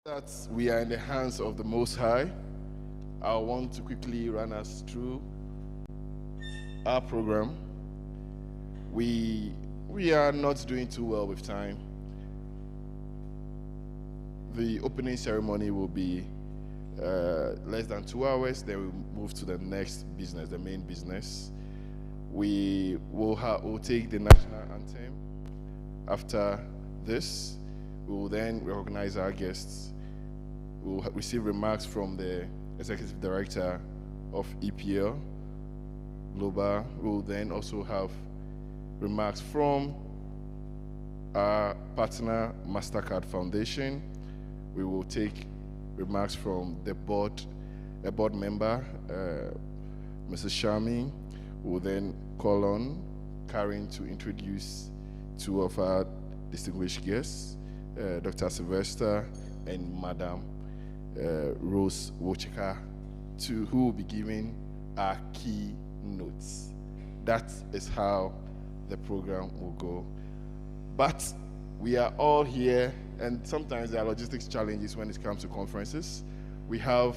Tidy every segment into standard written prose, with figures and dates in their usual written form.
That we are in the hands of the Most High, I want to quickly run us through our program. We are not doing too well with time. The opening ceremony will be less than 2 hours. Then we move to the next business, the main business. We will take the national anthem. After this, we will then recognize our guests. We will receive remarks from the Executive Director of EPL Global. We will then also have remarks from our partner, MasterCard Foundation. We will take remarks from the board, a board member, Mrs. Shami. We will then call on Karen to introduce two of our distinguished guests, Dr. Sylvester and Madam Rose Wochika, who will be giving our key notes. That is how the program will go. But we are all here, and sometimes there are logistics challenges when it comes to conferences. We have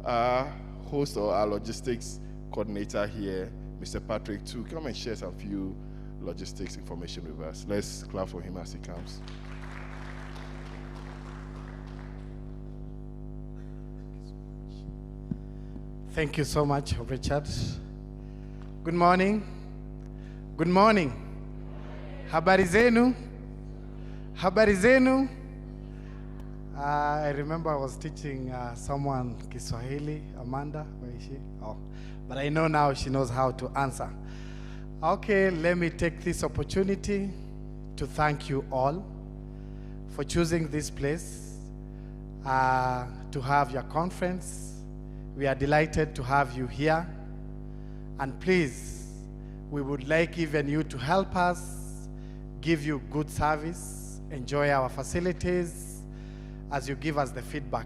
our host or our logistics coordinator here, Mr. Patrick, to come and share some few logistics information with us. Let's clap for him as he comes. Thank you so much, Richard. Good morning. Good morning. Habari zenu? Habari zenu? I remember I was teaching someone Kiswahili, Amanda, where is she? Oh, but I know now she knows how to answer. Okay, let me take this opportunity to thank you all for choosing this place to have your conference. We are delighted to have you here. And please, we would like even you to help us, give you good service, enjoy our facilities as you give us the feedback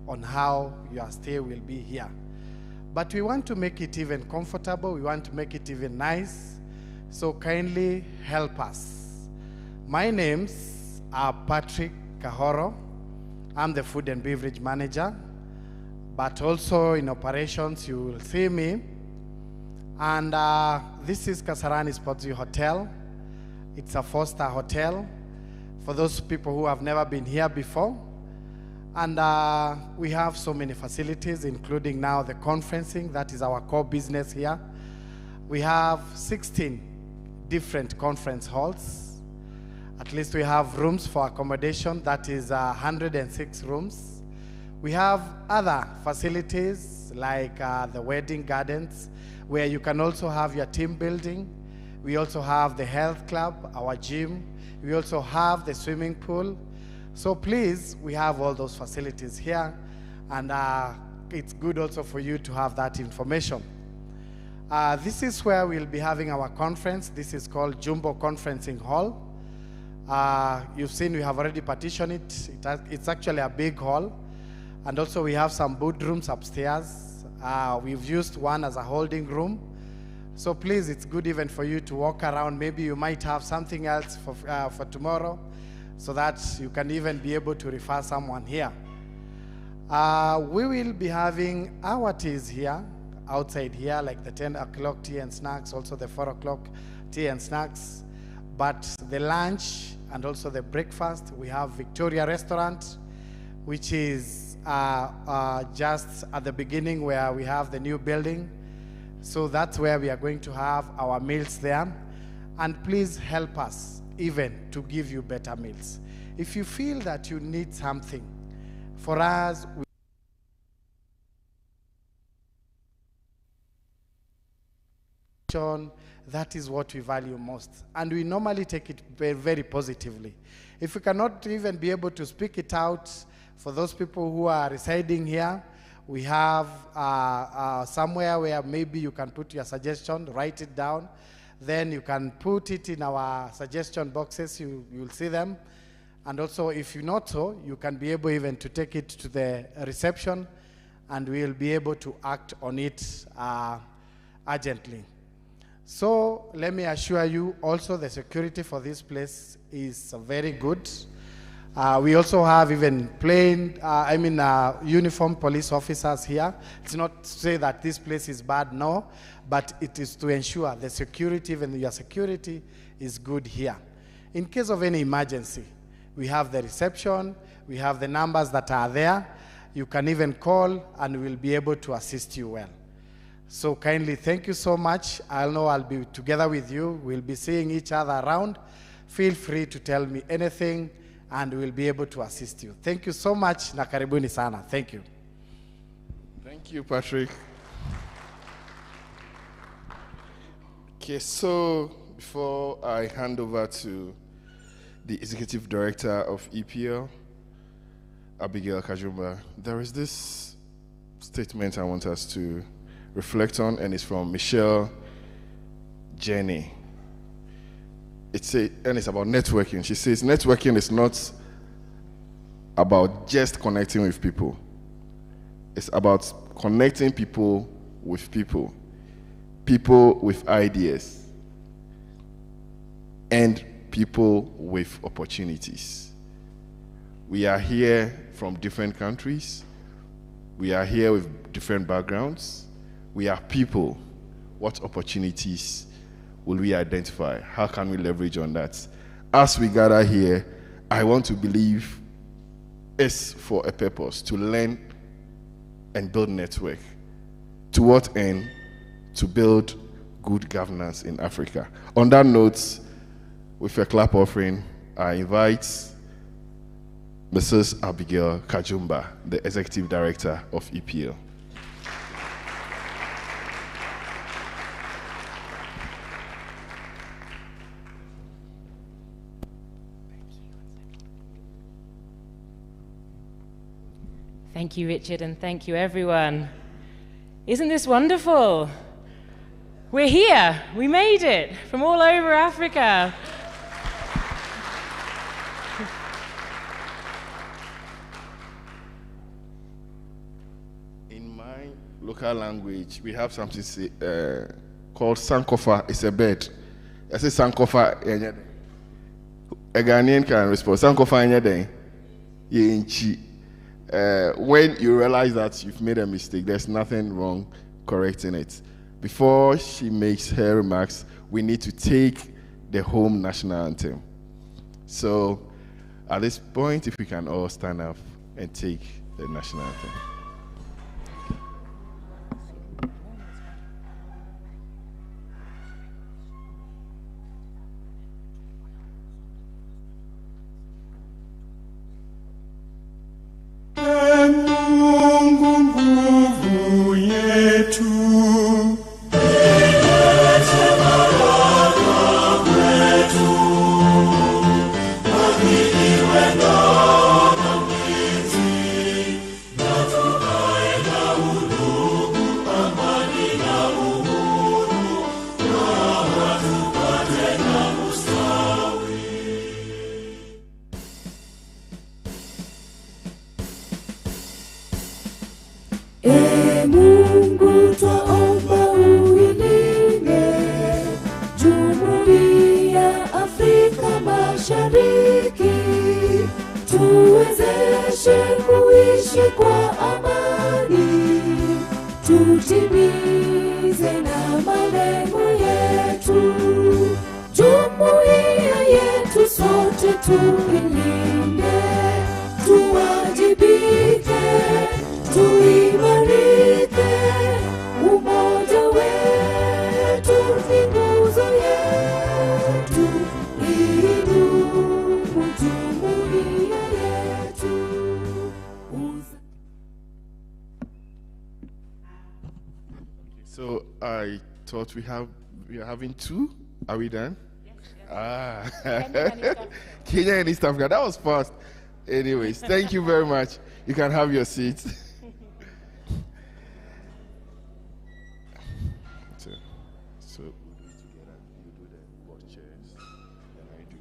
on how your stay will be here. But we want to make it even comfortable. We want to make it even nice. So kindly help us. My name's Patrick Kahoro. I'm the food and beverage manager. But also in operations, you will see me. And this is Kasarani Sportsview Hotel. It's a 4-star hotel for those people who have never been here before. And we have so many facilities, including now the conferencing. That is our core business here. We have 16 different conference halls. At least we have rooms for accommodation. That is 106 rooms. We have other facilities like the wedding gardens, where you can also have your team building. We also have the health club, our gym. We also have the swimming pool. So please, we have all those facilities here, and it's good also for you to have that information. This is where we'll be having our conference. This is called Jumbo Conferencing Hall. You've seen we have already partitioned it. It's actually a big hall. And also we have some boardrooms upstairs. We've used one as a holding room. So please, it's good even for you to walk around. Maybe you might have something else for tomorrow, so that you can even be able to refer someone here. We will be having our teas here, outside here, like the 10 o'clock tea and snacks, also the 4 o'clock tea and snacks. But the lunch and also the breakfast, we have Victoria Restaurant, which is just at the beginning where we have the new building. So that's where we are going to have our meals there. And please help us even to give you better meals. If you feel that you need something, for us, that is what we value most. And we normally take it very, very positively. If we cannot even be able to speak it out, for those people who are residing here, we have somewhere where maybe you can put your suggestion, write it down. Then you can put it in our suggestion boxes. You'll see them. And also, if you not so, you can be able even to take it to the reception, and we'll be able to act on it urgently. So let me assure you also, the security for this place is very good. We also have even uniformed police officers here. It's not to say that this place is bad, no, but it is to ensure the security, even your security, is good here. In case of any emergency, we have the reception, we have the numbers that are there. You can even call and we'll be able to assist you well. So kindly, thank you so much. I know I'll be together with you. We'll be seeing each other around. Feel free to tell me anything and we'll be able to assist you. Thank you so much, na karibuni sana. Thank you. Thank you, Patrick. Okay, so before I hand over to the Executive Director of EPL, Abigail Kajumba, there is this statement I want us to reflect on, and it's from Michelle Jenny. And it's about networking. She says networking is not about just connecting with people. It's about connecting people with people, people with ideas, and people with opportunities. We are here from different countries. We are here with different backgrounds. We are people. What opportunities will we identify? How can we leverage on that? As we gather here, I want to believe it's for a purpose, to learn and build network. To what end? To build good governance in Africa. On that note, with a clap offering, I invite Mrs. Abigail Kajumba, the Executive Director of EPL. Thank you, Richard, and thank you, everyone. Isn't this wonderful? We're here. We made it from all over Africa. In my local language, we have something called sankofa. It's a bird. I say sankofa. A Ghanaian can respond. Sankofa anyade. Yenchi. When you realize that you've made a mistake, there's nothing wrong correcting it. Before she makes her remarks, we need to take the home national anthem. So at this point, if we can all stand up and take the national anthem. So I thought we are having two. Are we done? Yes. Kenya and East Africa. That was fast. Anyways, thank you very much. You can have your seat. So we'll do it together. You do the board chairs, then I do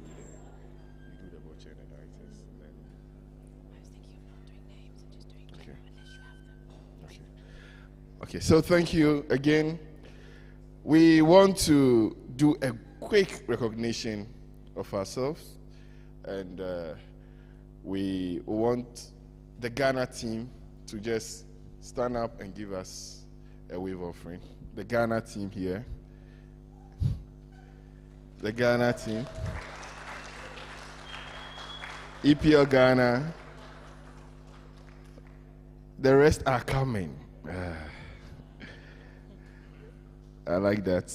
the board chair and the directors. Then I was thinking of not doing names and just doing okay. unless you have them. Okay. Okay. So thank you again. We want to do a quick recognition of ourselves, and we want the Ghana team to just stand up and give us a wave offering. The Ghana team here. The Ghana team. EPL Ghana. The rest are coming. I like that.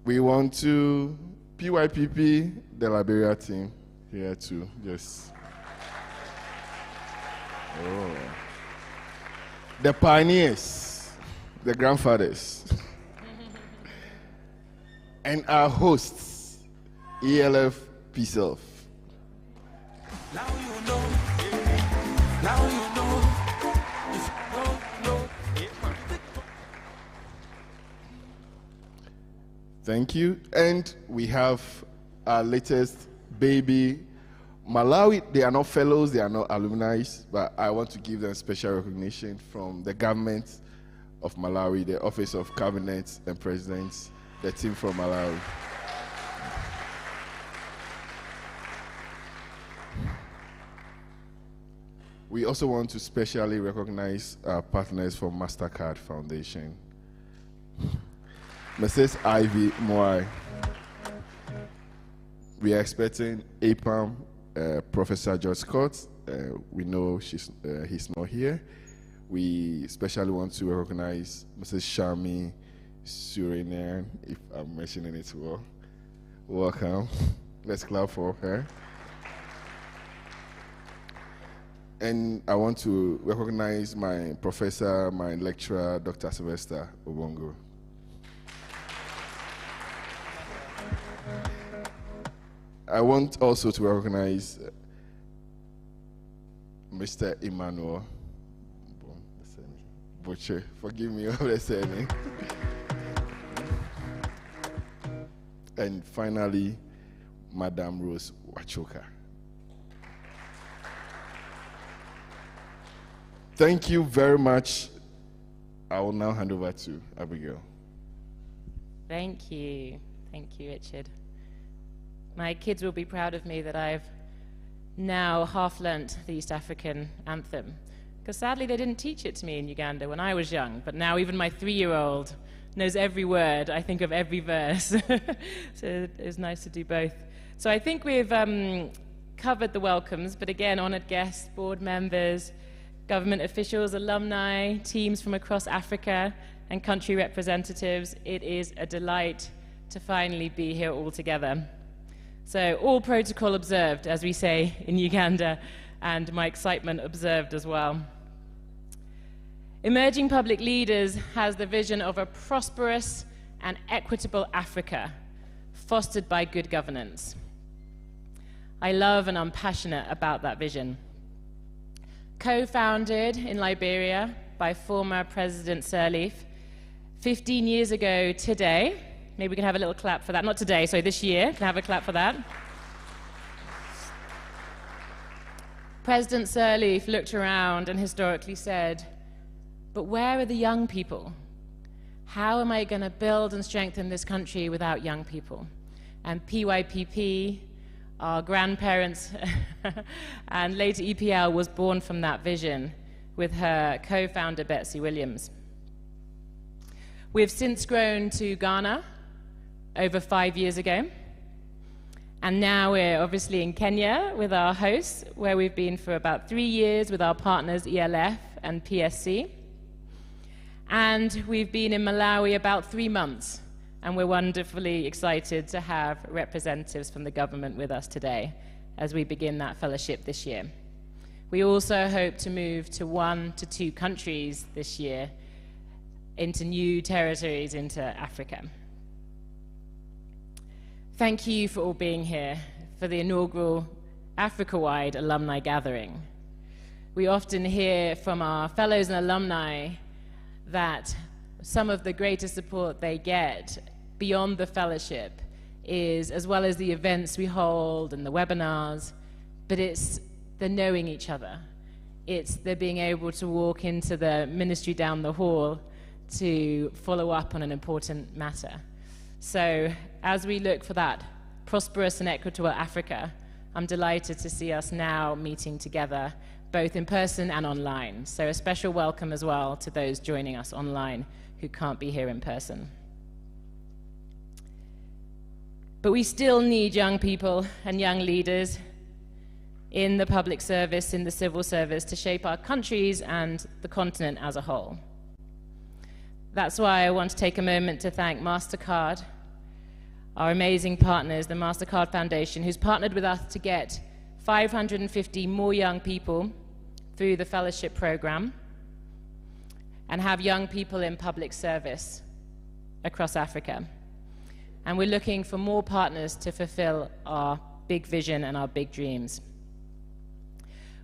We want to PYPP, the Liberia team here too. Yes. Oh. The pioneers, the grandfathers, and our hosts, ELF Peace Elf. Now you know. Now you know. If you don't know. Thank you. And we have our latest baby, Malawi. They are not fellows, they are not alumni, but I want to give them special recognition from the government of Malawi, the Office of Cabinet and Presidents, the team from Malawi. We also want to specially recognize our partners from MasterCard Foundation. Mrs. Ivy Moai. We are expecting APAM, Professor George Scott. We know he's not here. We especially want to recognize Mrs. Shami Surinian, if I'm mentioning it well. Welcome. Let's clap for her. And I want to recognize my professor, my lecturer, Dr. Sylvester Obongo. I want also to recognize Mr. Emmanuel Butcher. Forgive me of the surname. And finally, Madame Rose Wachoka. Thank you very much. I will now hand over to Abigail. Thank you. Thank you, Richard. My kids will be proud of me that I've now half learnt the East African anthem. Because sadly, they didn't teach it to me in Uganda when I was young. But now even my 3-year-old knows every word. I think of every verse. So it was nice to do both. So I think we've covered the welcomes. But again, honoured guests, board members, government officials, alumni, teams from across Africa, and country representatives, it is a delight to finally be here all together. So all protocol observed, as we say in Uganda, and my excitement observed as well. Emerging Public Leaders has the vision of a prosperous and equitable Africa, fostered by good governance. I love and I'm passionate about that vision. Co-founded in Liberia by former President Sirleaf 15 years ago today. Maybe we can have a little clap for that. Not today, sorry, this year. Can I have a clap for that? President Sirleaf looked around and historically said, but where are the young people? How am I going to build and strengthen this country without young people? And PYPP, our grandparents, and later EPL was born from that vision with her co-founder, Betsy Williams. We've since grown to Ghana over 5 years ago. And now we're obviously in Kenya with our hosts, where we've been for about 3 years with our partners ELF and PSC. And we've been in Malawi about 3 months. And we're wonderfully excited to have representatives from the government with us today as we begin that fellowship this year. We also hope to move to 1 to 2 countries this year into new territories into Africa. Thank you for all being here for the inaugural Africa-wide alumni gathering. We often hear from our fellows and alumni that some of the greatest support they get beyond the fellowship is, as well as the events we hold and the webinars, but it's the knowing each other. It's the being able to walk into the ministry down the hall to follow up on an important matter. So as we look for that prosperous and equitable Africa, I'm delighted to see us now meeting together, both in person and online. So a special welcome as well to those joining us online who can't be here in person. But we still need young people and young leaders in the public service, in the civil service, to shape our countries and the continent as a whole. That's why I want to take a moment to thank MasterCard, our amazing partners, the MasterCard Foundation, who's partnered with us to get 550 more young people through the fellowship program and have young people in public service across Africa. And we're looking for more partners to fulfill our big vision and our big dreams.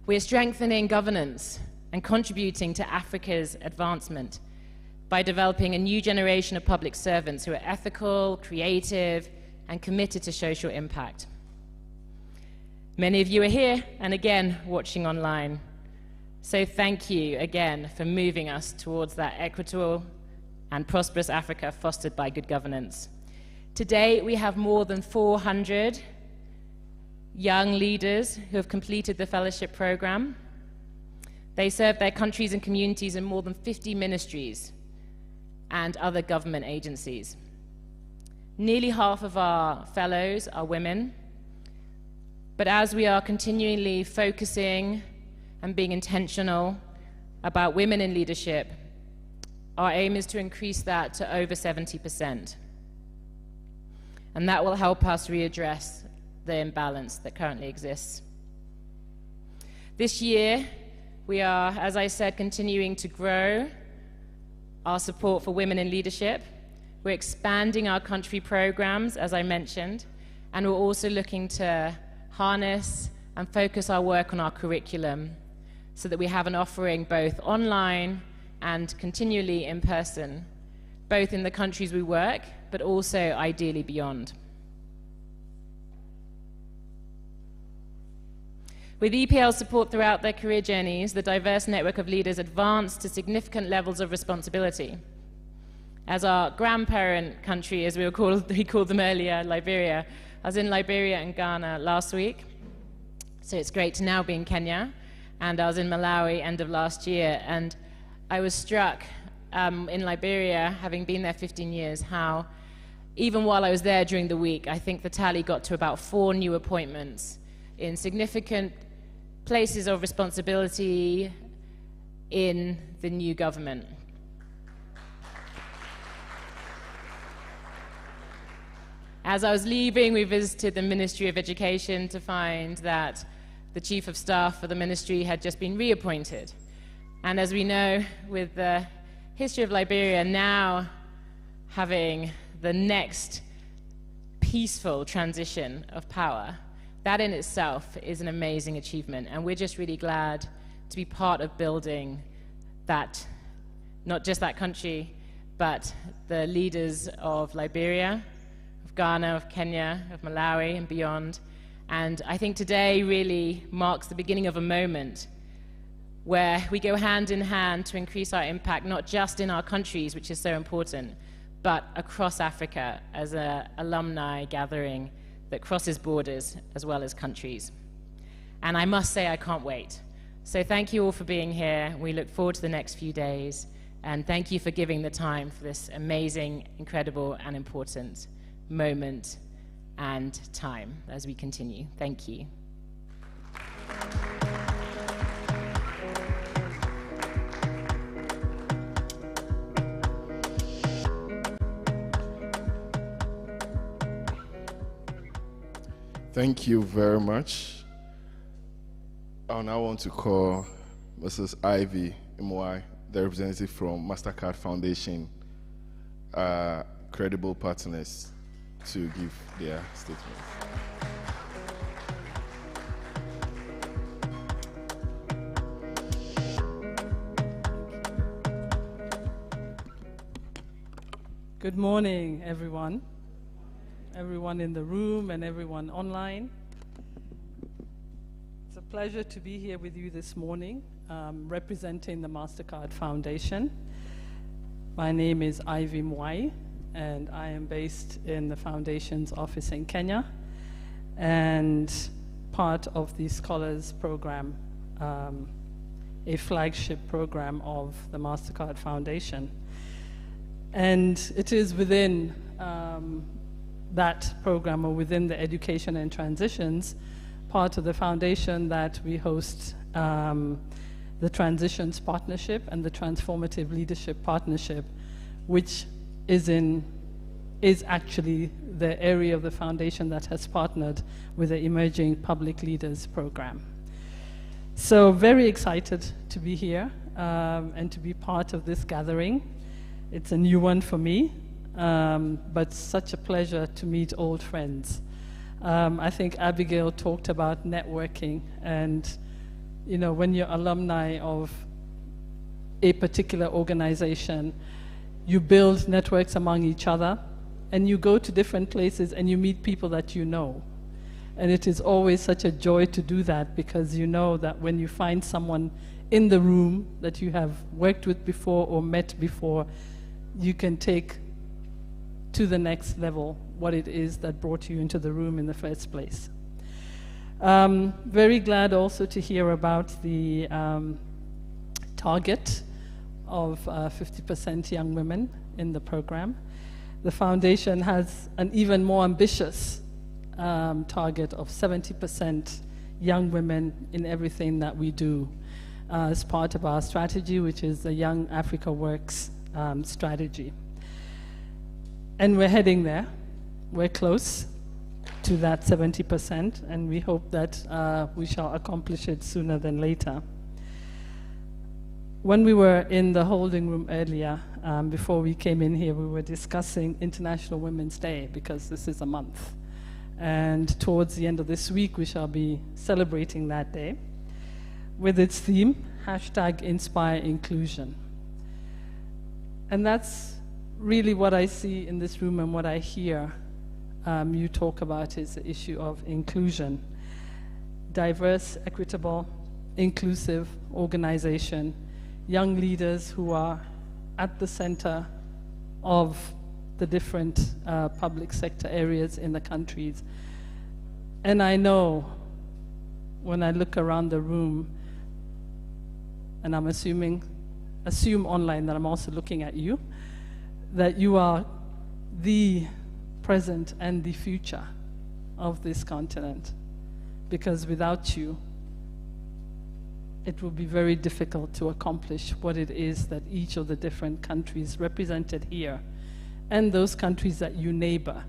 We're strengthening governance and contributing to Africa's advancement by developing a new generation of public servants who are ethical, creative, and committed to social impact. Many of you are here and again watching online. So thank you again for moving us towards that equitable and prosperous Africa fostered by good governance. Today, we have more than 400 young leaders who have completed the fellowship program. They serve their countries and communities in more than 50 ministries and other government agencies. Nearly half of our fellows are women, but as we are continually focusing and being intentional about women in leadership, our aim is to increase that to over 70%. And that will help us readdress the imbalance that currently exists. This year, we are, as I said, continuing to grow our support for women in leadership. We're expanding our country programs, as I mentioned, and we're also looking to harness and focus our work on our curriculum so that we have an offering both online and continually in person, both in the countries we work, but also ideally beyond. With EPL's support throughout their career journeys, the diverse network of leaders advanced to significant levels of responsibility. As our grandparent country, as we called them earlier, Liberia, I was in Liberia and Ghana last week, so it's great to now be in Kenya, and I was in Malawi end of last year, and I was struck in Liberia, having been there 15 years, how even while I was there during the week, I think the tally got to about 4 new appointments in significant places of responsibility in the new government. As I was leaving, we visited the Ministry of Education to find that the Chief of Staff for the ministry had just been reappointed. And as we know, with the history of Liberia now having the next peaceful transition of power, that in itself is an amazing achievement, and we're just really glad to be part of building that, not just that country, but the leaders of Liberia, of Ghana, of Kenya, of Malawi, and beyond. And I think today really marks the beginning of a moment where we go hand in hand to increase our impact, not just in our countries, which is so important, but across Africa as an alumni gathering that crosses borders as well as countries. And I must say, I can't wait. So thank you all for being here. We look forward to the next few days. And thank you for giving the time for this amazing, incredible, and important moment and time as we continue. Thank you. Thank you very much. I now want to call Mrs. Ivy Mwai, the representative from MasterCard Foundation, credible partners, to give their statement. Good morning, everyone in the room and everyone online. It's a pleasure to be here with you this morning, representing the MasterCard Foundation. My name is Ivy Mwai, and I am based in the Foundation's office in Kenya. And part of the Scholars Program, a flagship program of the MasterCard Foundation. And it is within that program, or within the Education and Transitions part of the foundation, that we host the Transitions Partnership and the Transformative Leadership Partnership, which is actually the area of the foundation that has partnered with the Emerging Public Leaders Program. So very excited to be here and to be part of this gathering. It's a new one for me, but such a pleasure to meet old friends. I think Abigail talked about networking, and you know, when you're alumni of a particular organization, you build networks among each other, and you go to different places and you meet people that you know. And it is always such a joy to do that, because you know that when you find someone in the room that you have worked with before or met before, you can take to the next level what it is that brought you into the room in the first place. Very glad also to hear about the target of 50% young women in the program. The foundation has an even more ambitious target of 70% young women in everything that we do as part of our strategy, which is the Young Africa Works strategy. And we're heading there. We're close to that 70%, and we hope that we shall accomplish it sooner than later. When we were in the holding room earlier, before we came in here, we were discussing International Women's Day, because this is a month. And towards the end of this week, we shall be celebrating that day with its theme, #InspireInclusion. And that's really what I see in this room, and what I hear you talk about is the issue of inclusion. Diverse, equitable, inclusive organization, young leaders who are at the center of the different public sector areas in the countries. And I know when I look around the room, and I'm assume online that I'm also looking at you, that you are the present and the future of this continent. Because without you, it will be very difficult to accomplish what it is that each of the different countries represented here, and those countries that you neighbor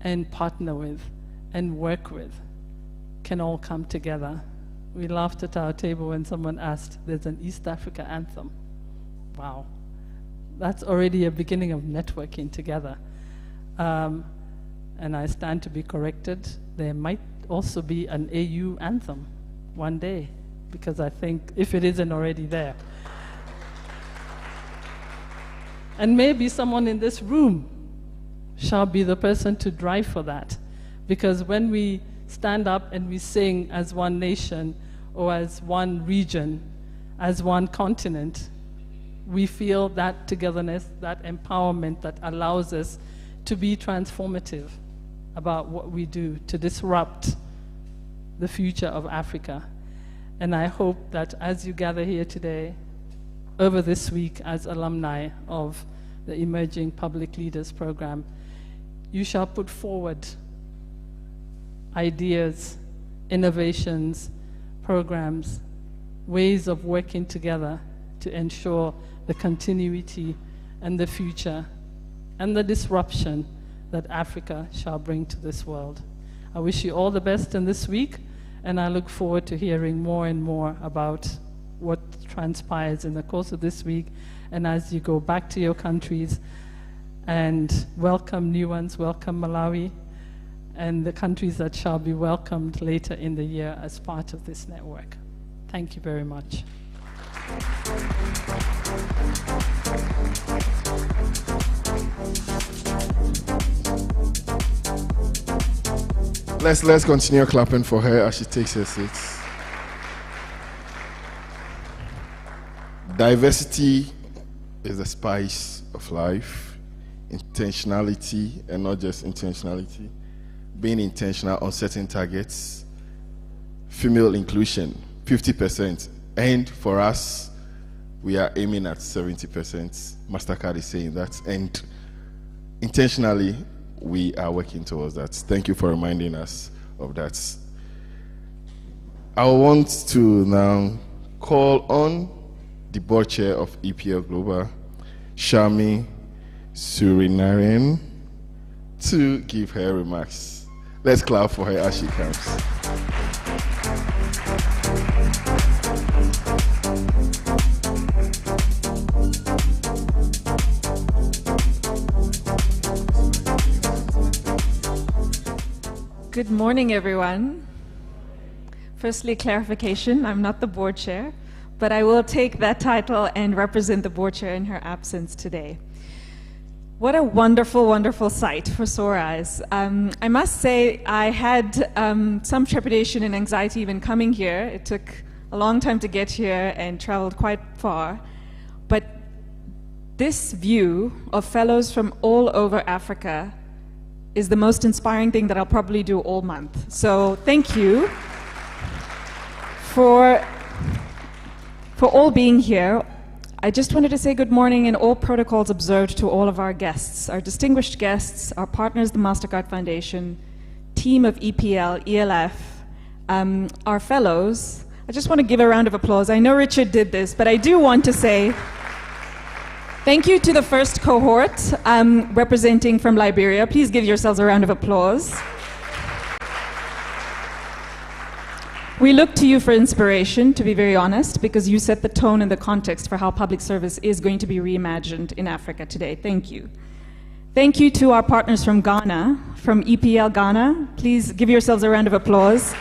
and partner with and work with, can all come together. We laughed at our table when someone asked, there's an East Africa anthem. Wow. That's already a beginning of networking together. And I stand to be corrected. There might also be an AU anthem one day, because I think if it isn't already there. And maybe someone in this room shall be the person to drive for that. Because when we stand up and we sing as one nation, or as one region, as one continent, we feel that togetherness, that empowerment that allows us to be transformative about what we do to disrupt the future of Africa. And I hope that as you gather here today, over this week as alumni of the Emerging Public Leaders Program, you shall put forward ideas, innovations, programs, ways of working together to ensure the continuity and the future and the disruption that Africa shall bring to this world. I wish you all the best in this week, and I look forward to hearing more and more about what transpires in the course of this week, and as you go back to your countries, and welcome new ones, welcome Malawi, and the countries that shall be welcomed later in the year as part of this network. Thank you very much. Let's continue clapping for her as she takes her seat. Diversity is the spice of life. Intentionality, and not just intentionality. Being intentional on certain targets female inclusion, 50%. And for us, we are aiming at 70%. MasterCard is saying that. And intentionally, we are working towards that. Thank you for reminding us of that. I want to now call on the board chair of EPL Global, Shami Surinaren, to give her remarks. Let's clap for her as she comes. Good morning, everyone. Firstly, clarification, I'm not the board chair, but I will take that title and represent the board chair in her absence today. What a wonderful, wonderful sight for sore eyes. I must say I had some trepidation and anxiety even coming here. It took a long time to get here and traveled quite far. But this view of fellows from all over Africa is the most inspiring thing that I'll probably do all month. So thank you for all being here. I just wanted to say good morning and all protocols observed to all of our guests, our distinguished guests, our partners, the MasterCard Foundation, team of EPL, ELF, our fellows. I just want to give a round of applause. I know Richard did this, but I do want to say thank you to the first cohort representing from Liberia. Please give yourselves a round of applause. We look to you for inspiration, to be very honest, because you set the tone and the context for how public service is going to be reimagined in Africa today. Thank you. Thank you to our partners from Ghana, from EPL Ghana. Please give yourselves a round of applause.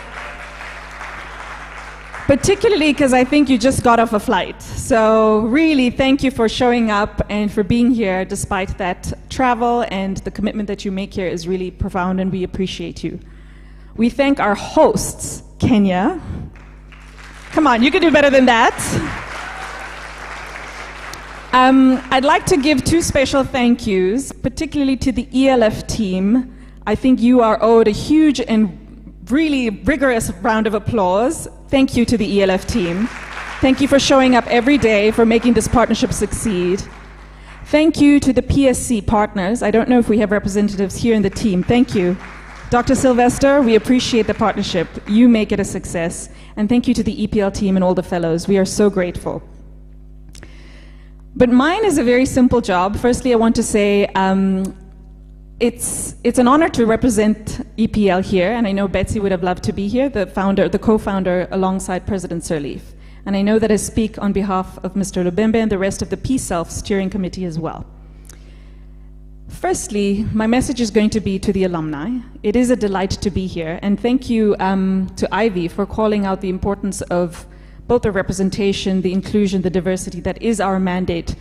Particularly because I think you just got off a flight. So really, thank you for showing up and for being here despite that travel, and the commitment that you make here is really profound and we appreciate you. We thank our hosts, Kenya. Come on, you can do better than that. I'd like to give two special thank yous, particularly to the ELF team. I think you are owed a huge and really rigorous round of applause. Thank you to the ELF team. Thank you for showing up every day, for making this partnership succeed. Thank you to the PSC partners. I don't know if we have representatives here in the team. Thank you. Dr. Sylvester, we appreciate the partnership. You make it a success. And thank you to the EPL team and all the fellows. We are so grateful. But mine is a very simple job. Firstly, I want to say it's an honor to represent EPL here, and I know Betsy would have loved to be here, the co-founder alongside President Sirleaf. And I know that I speak on behalf of Mr. Lubembe and the rest of the P-Self Steering Committee as well. Firstly, my message is going to be to the alumni. It is a delight to be here, and thank you to Ivy for calling out the importance of both the representation, the inclusion, the diversity that is our mandate.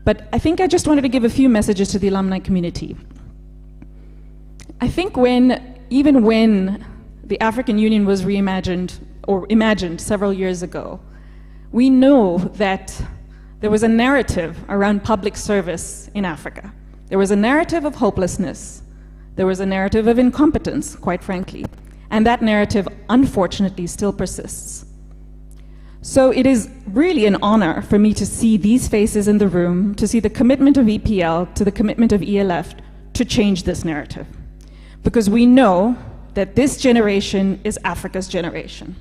But I think I just wanted to give a few messages to the alumni community. I think even when the African Union was reimagined or imagined several years ago, we know that there was a narrative around public service in Africa. There was a narrative of hopelessness. There was a narrative of incompetence, quite frankly. And that narrative, unfortunately, still persists. So it is really an honor for me to see these faces in the room, to see the commitment of EPL, to the commitment of ELF, to change this narrative. Because we know that this generation is Africa's generation.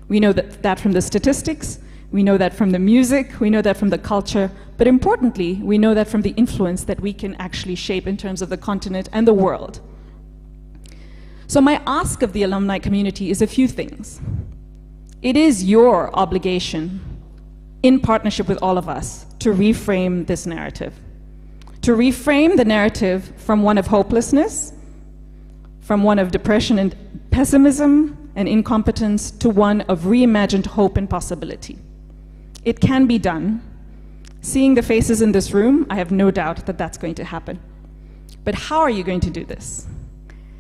We know that from the statistics, we know that from the music, we know that from the culture, but importantly, we know that from the influence that we can actually shape in terms of the continent and the world. So my ask of the alumni community is a few things. It is your obligation, in partnership with all of us, to reframe this narrative. To reframe the narrative from one of hopelessness, from one of depression and pessimism and incompetence, to one of reimagined hope and possibility. It can be done. Seeing the faces in this room, I have no doubt that that's going to happen. But how are you going to do this?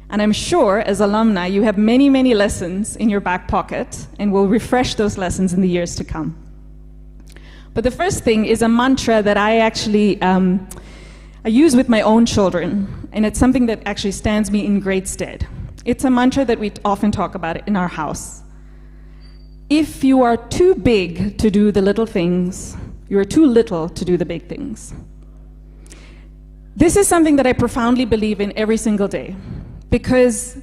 And I'm sure, as alumni, you have many, many lessons in your back pocket, and we'll refresh those lessons in the years to come. But the first thing is a mantra that I actually I use with my own children, and it's something that actually stands me in great stead. It's a mantra that we often talk about in our house. if you are too big to do the little things, you are too little to do the big things. This is something that I profoundly believe in every single day, because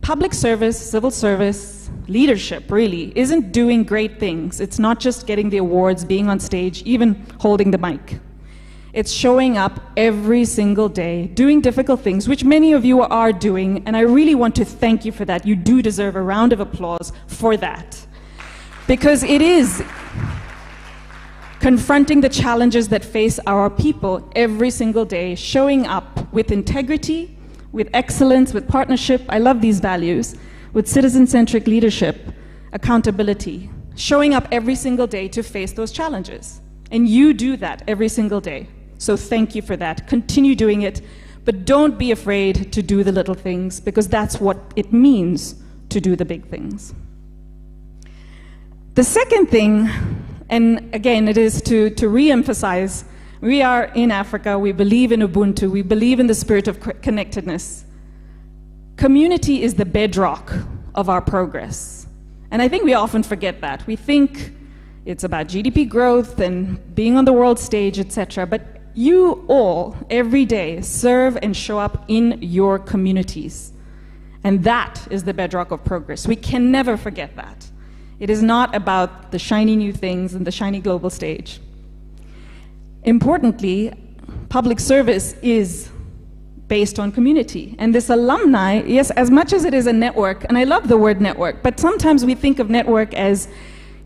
public service, civil service, leadership really isn't doing great things. It's not just getting the awards, being on stage, even holding the mic. It's showing up every single day, doing difficult things, which many of you are doing, and I really want to thank you for that. You do deserve a round of applause for that. Because it is confronting the challenges that face our people every single day, showing up with integrity, with excellence, with partnership, I love these values, with citizen-centric leadership, accountability, showing up every single day to face those challenges. And you do that every single day. So thank you for that. Continue doing it, but don't be afraid to do the little things, because that's what it means to do the big things. The second thing, and again, it is to re-emphasize, we are in Africa, we believe in Ubuntu, we believe in the spirit of connectedness. Community is the bedrock of our progress. And I think we often forget that. We think it's about GDP growth and being on the world stage, etc. But you all, every day, serve and show up in your communities. And that is the bedrock of progress. We can never forget that. It is not about the shiny new things and the shiny global stage. Importantly, public service is based on community. And this alumni, yes, as much as it is a network, and I love the word network, but sometimes we think of network as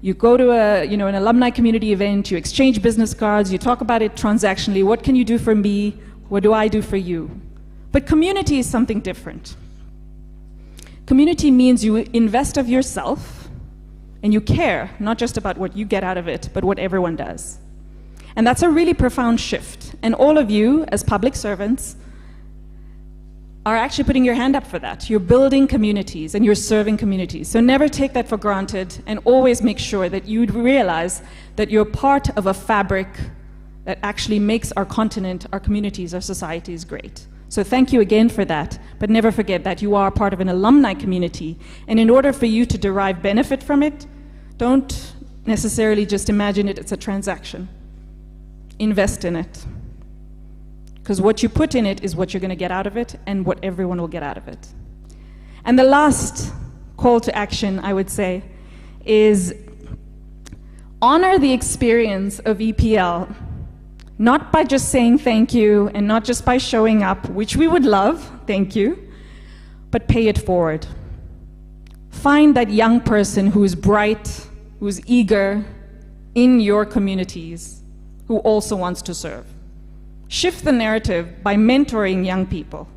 you go to an alumni community event, you exchange business cards, you talk about it transactionally, what can you do for me, what do I do for you? But community is something different. Community means you invest of yourself, and you care, not just about what you get out of it, but what everyone does. And that's a really profound shift. And all of you, as public servants, are actually putting your hand up for that. You're building communities and you're serving communities. So never take that for granted, and always make sure that you realize that you're part of a fabric that actually makes our continent, our communities, our societies great. So thank you again for that, but never forget that you are part of an alumni community. And in order for you to derive benefit from it, don't necessarily just imagine it as a transaction. Invest in it. Because what you put in it is what you're going to get out of it, and what everyone will get out of it. And the last call to action, I would say, is honor the experience of EPL, not by just saying thank you, and not just by showing up, which we would love, thank you, but pay it forward. Find that young person who's bright, who's eager in your communities, who also wants to serve. Shift the narrative by mentoring young people.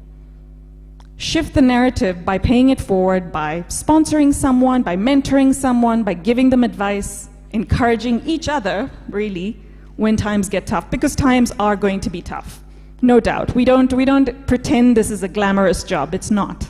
Shift the narrative by paying it forward, by sponsoring someone, by mentoring someone, by giving them advice, encouraging each other, really, when times get tough, because times are going to be tough, no doubt. We don't pretend this is a glamorous job, it's not.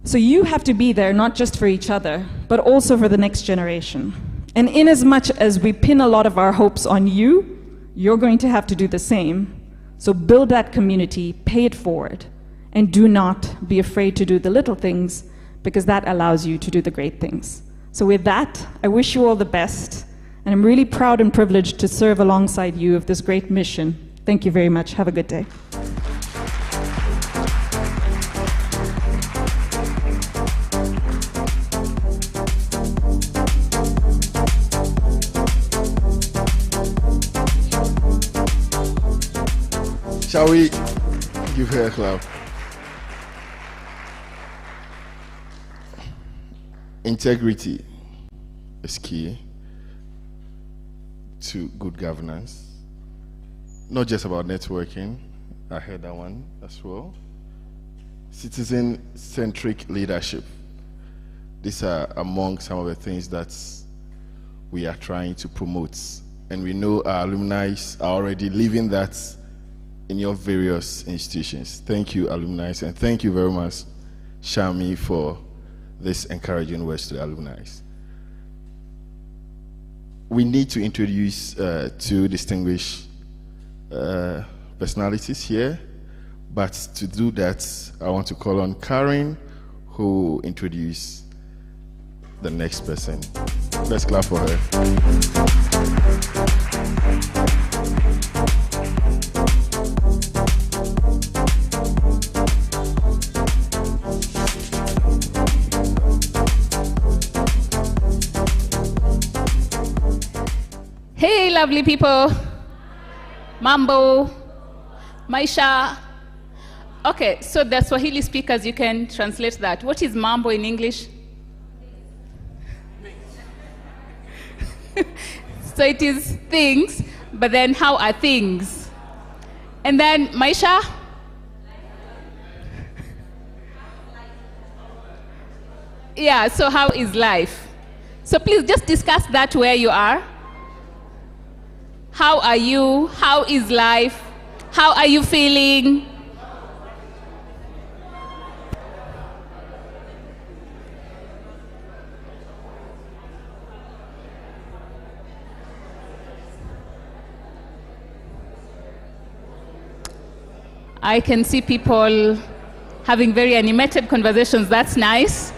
So you have to be there, not just for each other, but also for the next generation. And in as much as we pin a lot of our hopes on you, you're going to have to do the same. So build that community, pay it forward, and do not be afraid to do the little things, because that allows you to do the great things. So with that, I wish you all the best, and I'm really proud and privileged to serve alongside you of this great mission. Thank you very much. Have a good day. Shall we give her a clap? Integrity is key to good governance. Not just about networking, I heard that one as well. Citizen-centric leadership. These are among some of the things that we are trying to promote. And we know our alumni are already living that in your various institutions. Thank you, alumni, and thank you very much, Shami, for this encouraging words to the alumni. We need to introduce two distinguished personalities here, but to do that, I want to call on Karen, who will introduce the next person. Let's clap for her. Hey, lovely people. Mambo. Maisha. Okay, so the Swahili speakers, you can translate that. What is mambo in English? So it is things, but then how are things? And then Maisha? Yeah, so how is life? So please just discuss that where you are. How are you? How is life? How are you feeling? I can see people having very animated conversations. That's nice.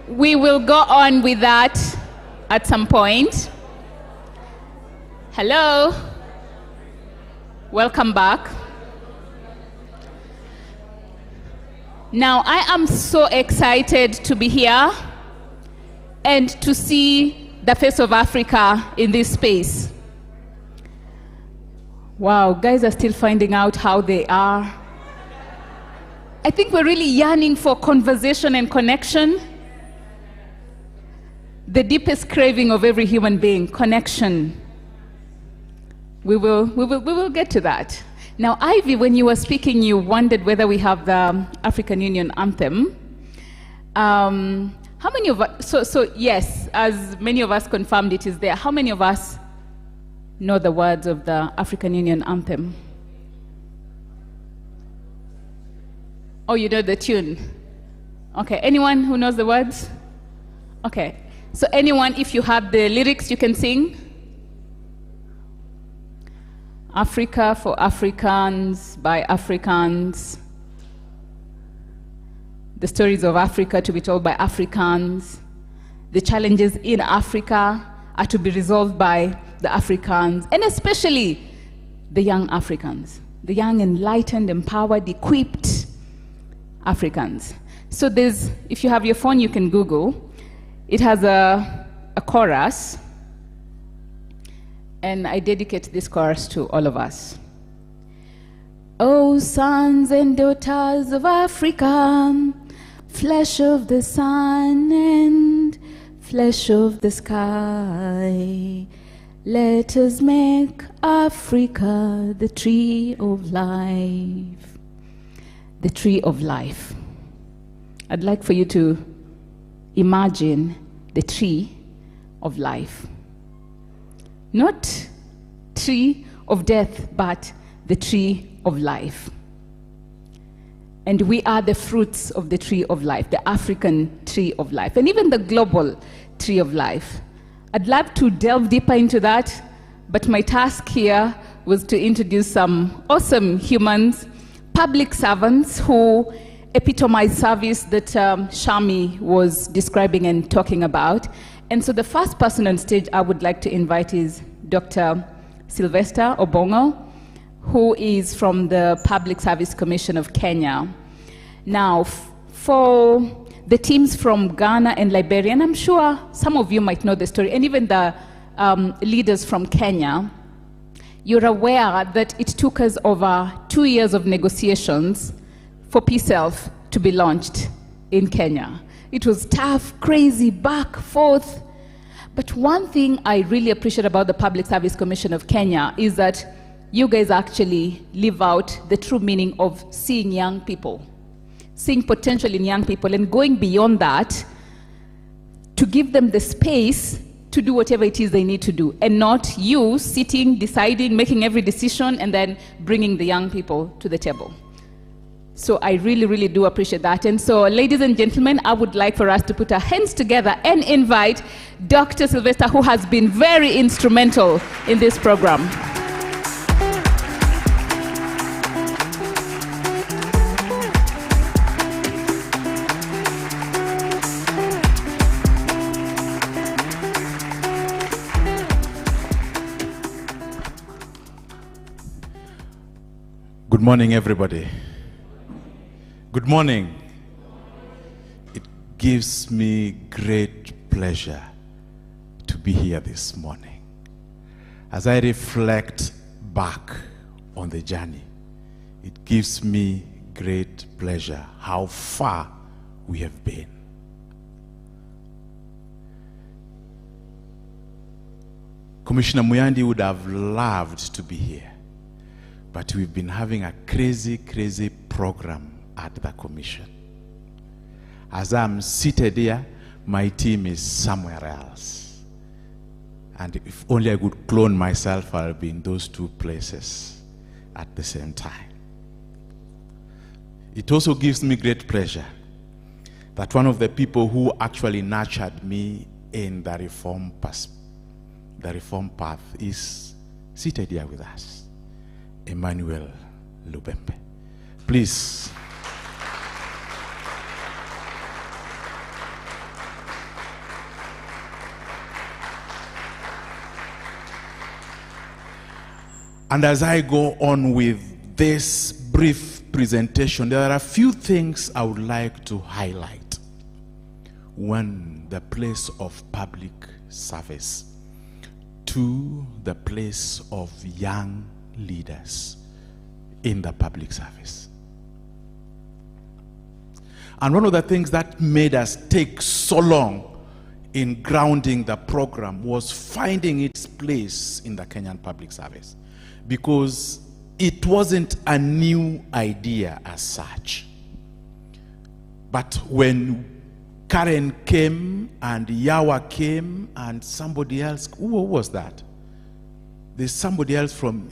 We will go on with that at some point. Hello. Welcome back. Now, I am so excited to be here and to see the face of Africa in this space. Wow, guys are still finding out how they are. I think we're really yearning for conversation and connection. The deepest craving of every human being, connection. We will get to that. Now, Ivy, when you were speaking, you wondered whether we have the African Union anthem. How many of us, so yes, as many of us confirmed it is there, how many of us know the words of the African Union anthem? Oh, you know the tune. Okay, anyone who knows the words? Okay, so anyone, if you have the lyrics, you can sing? Africa for Africans, by Africans. The stories of Africa to be told by Africans. The challenges in Africa are to be resolved by the Africans, and especially the young Africans, the young, enlightened, empowered, equipped Africans. So there's, if you have your phone, you can Google. It has a chorus, and I dedicate this chorus to all of us. Oh, sons and daughters of Africa, flesh of the sun and flesh of the sky, let us make Africa the tree of life. The tree of life. I'd like for you to imagine the tree of life. Not tree of death, but the tree of life. And we are the fruits of the tree of life, the African tree of life, and even the global tree of life. I'd love to delve deeper into that, but my task here was to introduce some awesome humans, public servants who epitomize service that Shami was describing and talking about. And so the first person on stage I would like to invite is Dr. Sylvester Obongo, who is from the Public Service Commission of Kenya. Now, for the teams from Ghana and Liberia, and I'm sure some of you might know the story, and even the leaders from Kenya, you're aware that it took us over 2 years of negotiations for P-Self to be launched in Kenya. It was tough, crazy, back, forth. But one thing I really appreciate about the Public Service Commission of Kenya is that you guys actually live out the true meaning of seeing young people, seeing potential in young people, and going beyond that to give them the space to do whatever it is they need to do, and not you sitting, deciding, making every decision, and then bringing the young people to the table. So I really, really do appreciate that. And so, ladies and gentlemen, I would like for us to put our hands together and invite Dr. Sylvester, who has been very instrumental in this program. Good morning, everybody. Good morning. It gives me great pleasure to be here this morning. As I reflect back on the journey, it gives me great pleasure how far we have been. Commissioner Muyandi would have loved to be here, but we've been having a crazy program at the commission. As I'm seated here, my team is somewhere else. And if only I could clone myself, I'll be in those two places at the same time. It also gives me great pleasure that one of the people who actually nurtured me in the reform path is seated here with us, Emmanuel Lubembe. Please. And as I go on with this brief presentation, there are a few things I would like to highlight. One, the place of public service. Two, the place of young leaders in the public service. And one of the things that made us take so long in grounding the program was finding its place in the Kenyan public service, because it wasn't a new idea as such. But when Karen came and Yawa came and somebody else, who was that? There's somebody else from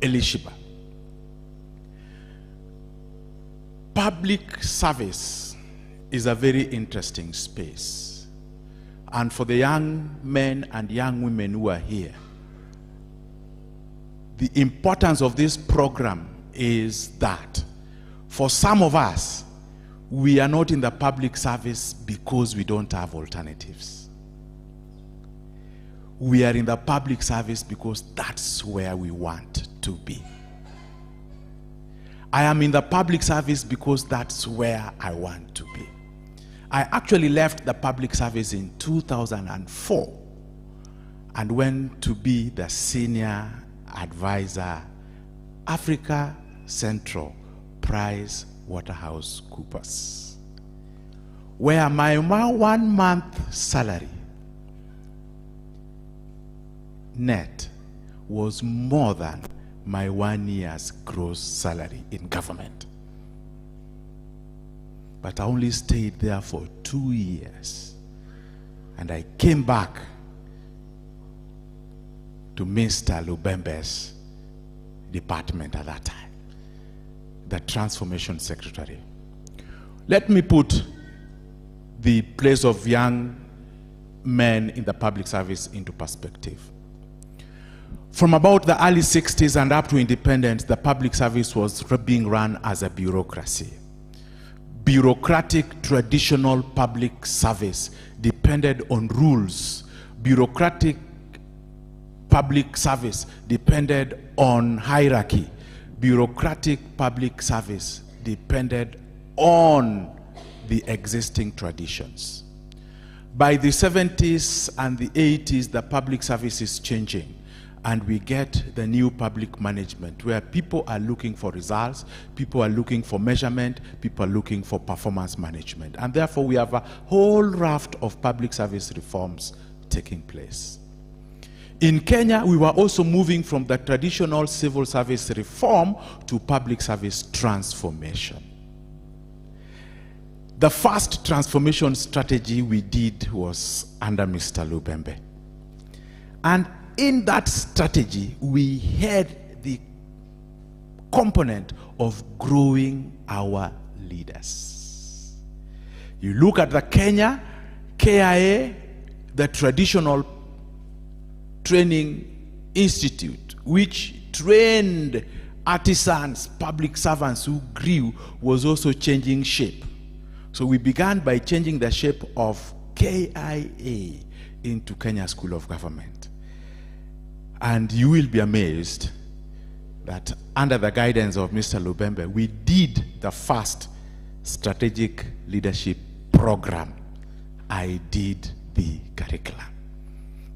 Elishiba. Public service is a very interesting space. And for the young men and young women who are here, the importance of this program is that for some of us, we are not in the public service because we don't have alternatives. We are in the public service because that's where we want to be. I am in the public service because that's where I want to be. I actually left the public service in 2004 and went to be the senior advisor, Africa Central Price Waterhouse Coopers, where my 1 month salary net was more than my 1 year's gross salary in government. But I only stayed there for 2 years, and I came back to Mr. Lubembe's department at that time, the Transformation Secretary. Let me put the place of young men in the public service into perspective. From about the early 60s and up to independence, the public service was being run as a bureaucracy. Bureaucratic, traditional public service depended on rules. Bureaucratic public service depended on hierarchy. Bureaucratic public service depended on the existing traditions. By the 70s and the 80s, the public service is changing, and we get the new public management where people are looking for results, people are looking for measurement, people are looking for performance management. And therefore, we have a whole raft of public service reforms taking place. In Kenya, we were also moving from the traditional civil service reform to public service transformation. The first transformation strategy we did was under Mr. Lubembe. And in that strategy, we had the component of growing our leaders. You look at the Kenya, KIA, the traditional training institute, which trained artisans, public servants who grew, was also changing shape. So we began by changing the shape of KIA into Kenya School of Government. And you will be amazed that under the guidance of Mr. Lubembe, we did the first strategic leadership program. I did the curriculum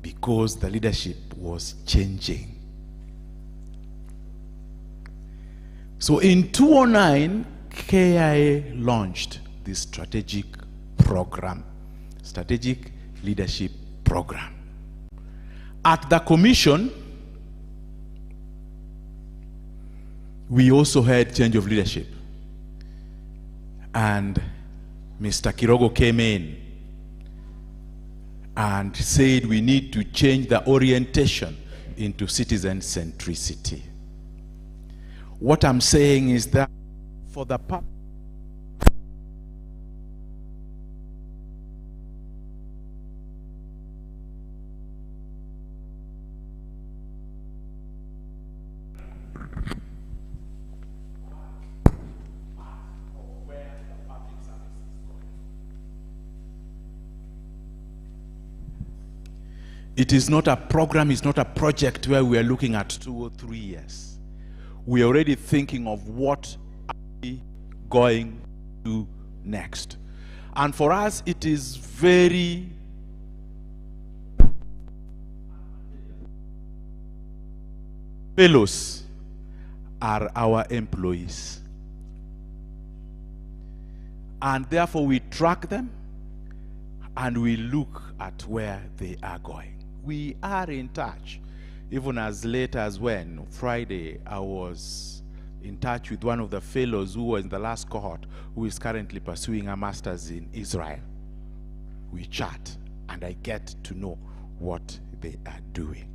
because the leadership was changing. So in 2009, KIA launched the strategic program, strategic leadership program. At the commission, we also had change of leadership. And Mr. Kirogo came in and said we need to change the orientation into citizen centricity. What I'm saying is that for the it is not a program, it's not a project where we are looking at 2 or 3 years. We are already thinking of what are we going to do next. And for us, it is very fellows are our employees. And therefore we track them and we look at where they are going. We are in touch, even as late as when Friday I was in touch with one of the fellows who was in the last cohort, who is currently pursuing a master's in Israel. We chat and I get to know what they are doing.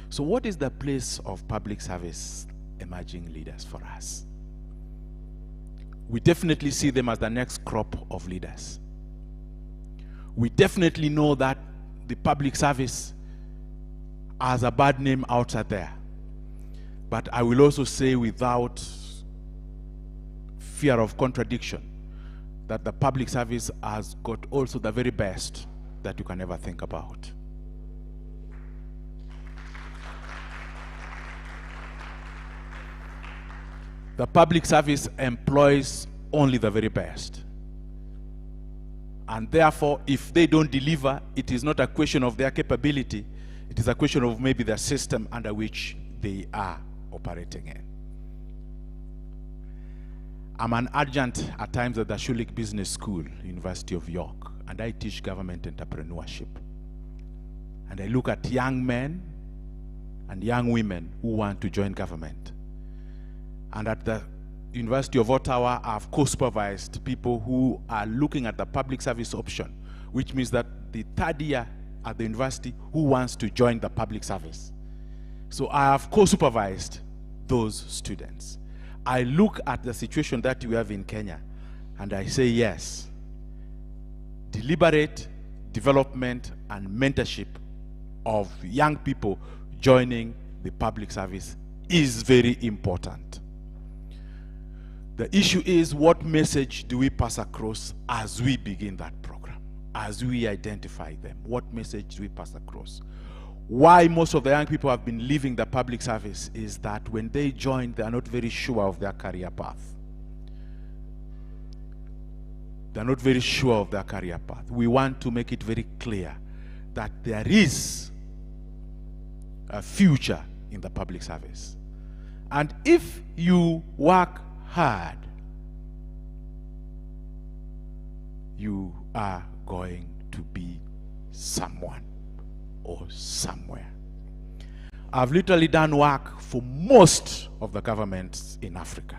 So what is the place of public service emerging leaders for us? We definitely see them as the next crop of leaders. We definitely know that the public service has a bad name outside there. But I will also say without fear of contradiction that the public service has got also the very best that you can ever think about. The public service employs only the very best. And therefore, if they don't deliver, it is not a question of their capability. It is a question of maybe the system under which they are operating in. I'm an adjunct at times at the Schulich Business School, University of York, and I teach government entrepreneurship. And I look at young men and young women who want to join government. And at the University of Ottawa, I've co-supervised people who are looking at the public service option, which means that the third year at the university who wants to join the public service. So I have co-supervised those students. I look at the situation that we have in Kenya and I say yes, deliberate development and mentorship of young people joining the public service is very important. The issue is, what message do we pass across as we begin that program? As we identify them, what message do we pass across? Why most of the young people have been leaving the public service is that when they join, they are not very sure of their career path. They are not very sure of their career path. We want to make it very clear that there is a future in the public service. And if you work hard, you are going to be someone or somewhere. I've literally done work for most of the governments in Africa.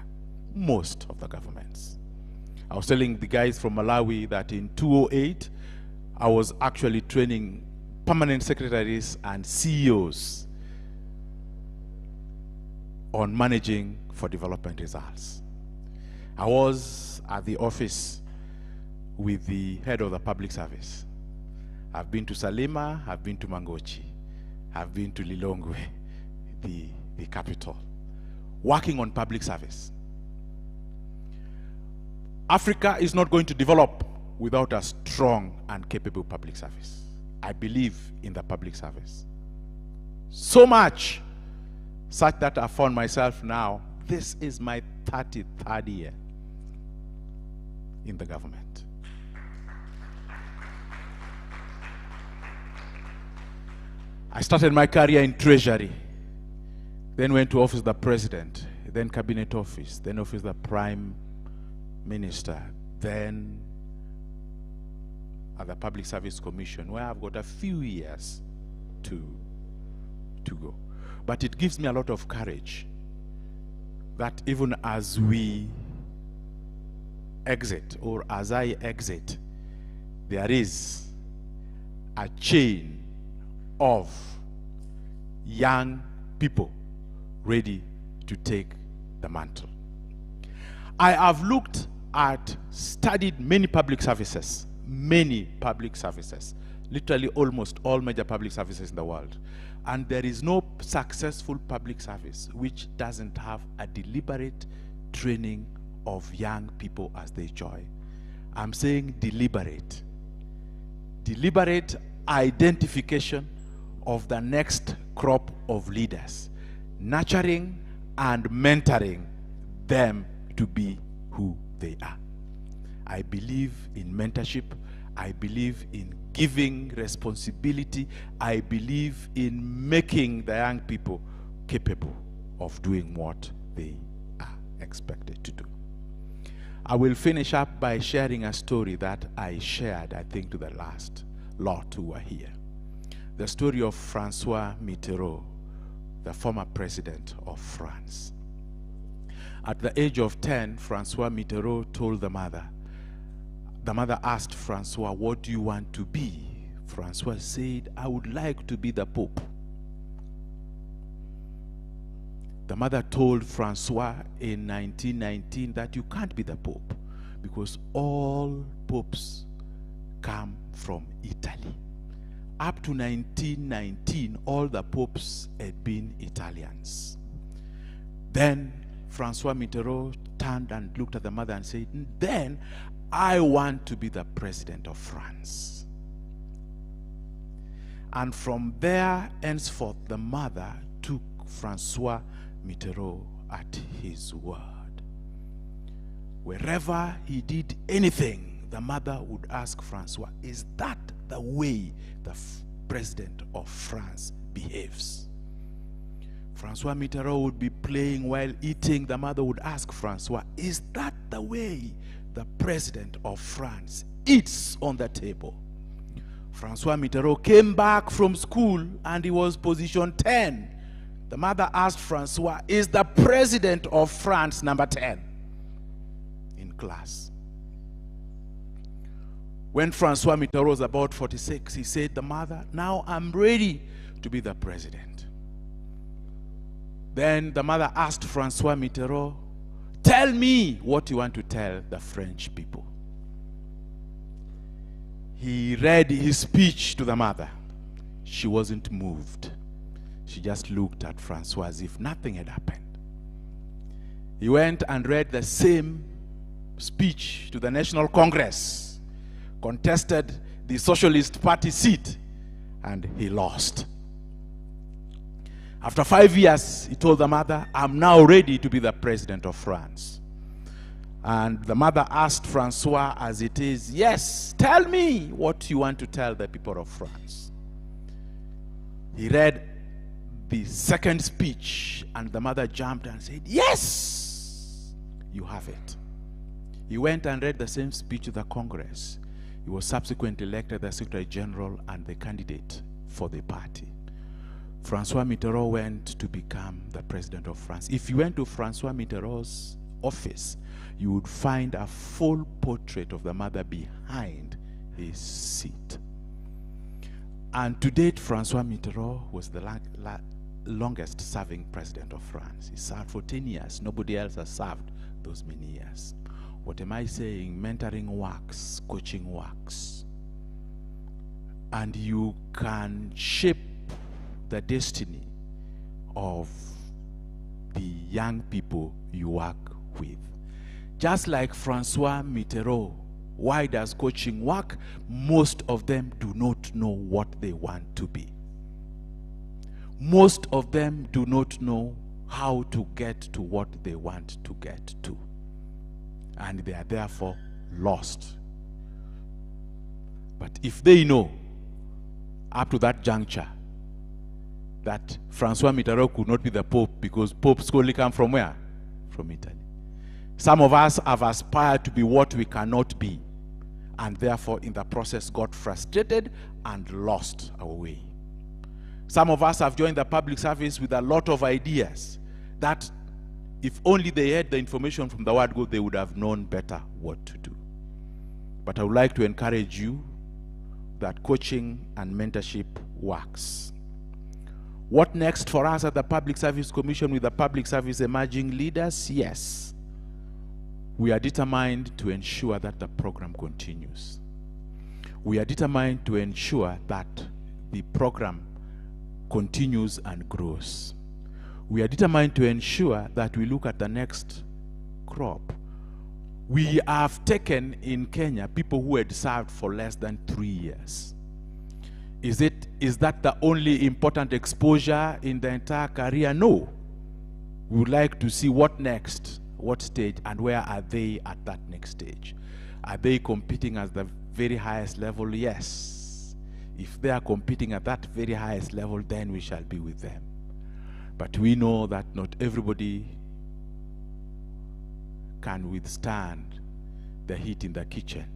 Most of the governments. I was telling the guys from Malawi that in 2008, I was actually training permanent secretaries and CEOs on managing for development results. I was at the office with the head of the public service. I've been to Salima, I've been to Mangochi, I've been to Lilongwe, the capital, working on public service. Africa is not going to develop without a strong and capable public service. I believe in the public service. So much, such that I found myself now, this is my 33rd year in the government. I started my career in Treasury, then went to Office of the President, then Cabinet Office, then Office of the Prime Minister, then at the Public Service Commission, where I've got a few years to go. But it gives me a lot of courage that even as we exit, or as I exit, there is a chain of young people ready to take the mantle. I have studied many public services, literally almost all major public services in the world. And there is no successful public service which doesn't have a deliberate training of young people as they join. I'm saying deliberate. Deliberate identification of the next crop of leaders, nurturing and mentoring them to be who they are. I believe in mentorship. I believe in giving responsibility. I believe in making the young people capable of doing what they are expected to do. I will finish up by sharing a story that I shared, I think, to the last lot who were here. The story of Francois Mitterrand, the former president of France. At the age of 10, Francois Mitterrand told the mother asked Francois, "What do you want to be?" Francois said, "I would like to be the Pope." The mother told Francois in 1919 that you can't be the Pope because all popes come from Italy. Up to 1919, all the popes had been Italians. Then Francois Mitterrand turned and looked at the mother and said, "Then I want to be the president of France." And from there, henceforth, the mother took Francois Mitterrand at his word. Wherever he did anything, the mother would ask Francois, "Is that the way the president of France behaves?" Francois Mitterrand would be playing while eating. The mother would ask Francois, "Is that the way the president of France eats on the table?" Francois Mitterrand came back from school and he was position 10. The mother asked Francois, "Is the president of France number 10 in class?" When Francois Mitterrand was about 46, he said, "The mother, now I'm ready to be the president." Then the mother asked Francois Mitterrand, "Tell me what you want to tell the French people." He read his speech to the mother. She wasn't moved. She just looked at Francois as if nothing had happened. He went and read the same speech to the National Congress, contested the Socialist Party seat, and he lost. After 5 years, he told the mother, "I'm now ready to be the president of France." And the mother asked Francois as it is, "Yes, tell me what you want to tell the people of France." He read the second speech, and the mother jumped and said, "Yes, you have it." He went and read the same speech to the Congress. He was subsequently elected the Secretary General and the candidate for the party. Francois Mitterrand went to become the president of France. If you went to Francois Mitterrand's office, you would find a full portrait of the mother behind his seat. And to date, Francois Mitterrand was the longest serving president of France. He served for 10 years. Nobody else has served those many years. What am I saying? Mentoring works, coaching works. And you can shape the destiny of the young people you work with. Just like Francois Mitterrand, why does coaching work? Most of them do not know what they want to be. most of them do not know how to get to what they want to get to. And they are therefore lost. But if they know up to that juncture that Francois Mitterrand could not be the Pope because popes only come from where? From Italy. Some of us have aspired to be what we cannot be, and therefore in the process got frustrated and lost our way. Some of us have joined the public service with a lot of ideas that if only they had the information from the word God, they would have known better what to do. But I would like to encourage you that coaching and mentorship works. What next for us at the Public Service Commission with the Public Service Emerging Leaders? Yes. We are determined to ensure that the program continues. We are determined to ensure that the program continues and grows. We are determined to ensure that we look at the next crop. We have taken in Kenya people who had served for less than 3 years. Is that the only important exposure in the entire career? No. We would like to see what next, what stage, and where are they at that next stage. Are they competing at the very highest level? Yes. If they are competing at that very highest level, then we shall be with them. But we know that not everybody can withstand the heat in the kitchen.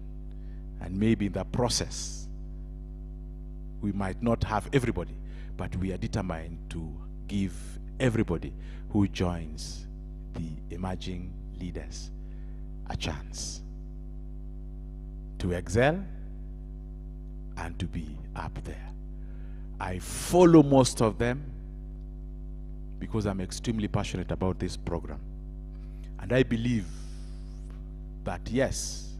And maybe in the process, we might not have everybody, but we are determined to give everybody who joins the emerging leaders a chance to excel and to be up there. I follow most of them because I'm extremely passionate about this program. And I believe that yes,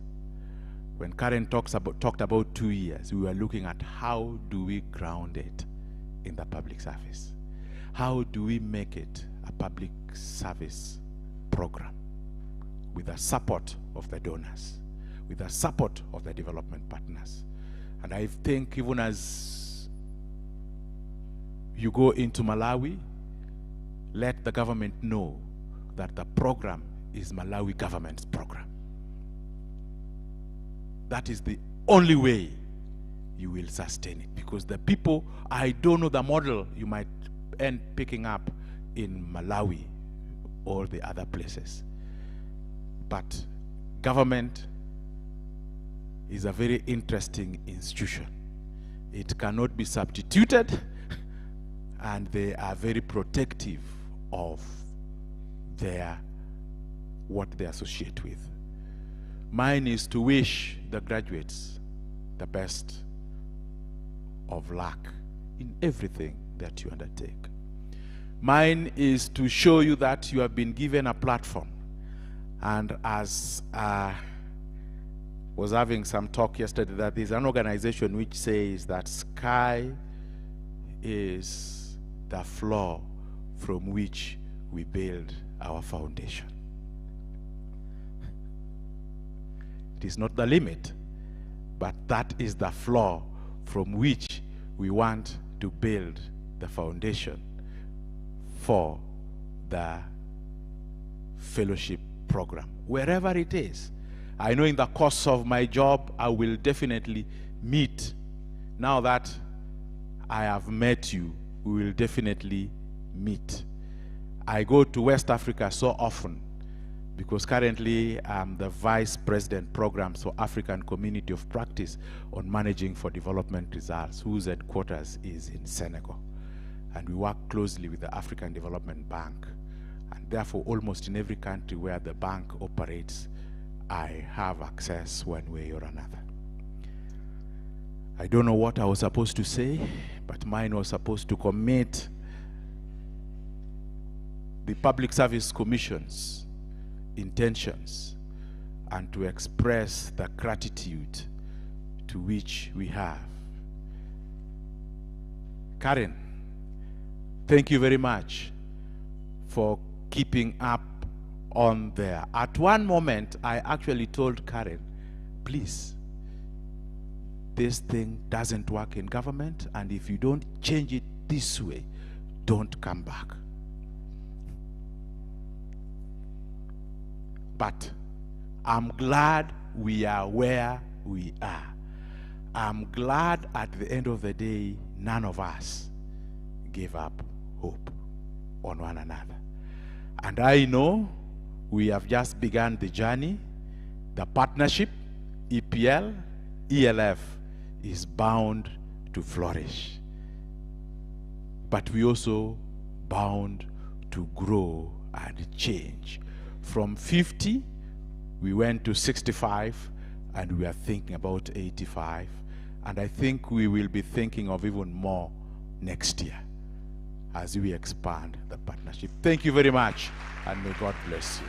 when Karen talked about 2 years, we were looking at how do we ground it in the public service? How do we make it a public service program with the support of the donors, with the support of the development partners? And I think even as you go into Malawi, let the government know that the program is Malawi government's program. That is the only way you will sustain it, because the people, I don't know the model you might end picking up in Malawi or the other places. But government is a very interesting institution. It cannot be substituted, and they are very protective of what they associate with. Mine is to wish the graduates the best of luck in everything that you undertake. Mine is to show you that you have been given a platform. And as was having some talk yesterday, that there's an organization which says that sky is the floor from which we build our foundation. It is not the limit, but that is the floor from which we want to build the foundation for the fellowship program, wherever it is. I know in the course of my job, I will definitely meet. Now that I have met you, we will definitely meet. I go to West Africa so often because currently I'm the Vice President Programs for African Community of Practice on Managing for Development Results, whose headquarters is in Senegal. And we work closely with the African Development Bank. And therefore, almost in every country where the bank operates, I have access one way or another. I don't know what I was supposed to say, but mine was supposed to commit the Public Service Commission's intentions and to express the gratitude to which we have. Karen, thank you very much for keeping up on there. At one moment, I actually told Karen, please, this thing doesn't work in government, and if you don't change it this way, don't come back. But I'm glad we are where we are. I'm glad at the end of the day, none of us gave up hope on one another. And I know we have just begun the journey. The partnership, EPL, ELF, is bound to flourish. But we also bound to grow and change. From 50, we went to 65, and we are thinking about 85. And I think we will be thinking of even more next year as we expand the partnership. Thank you very much, and may God bless you.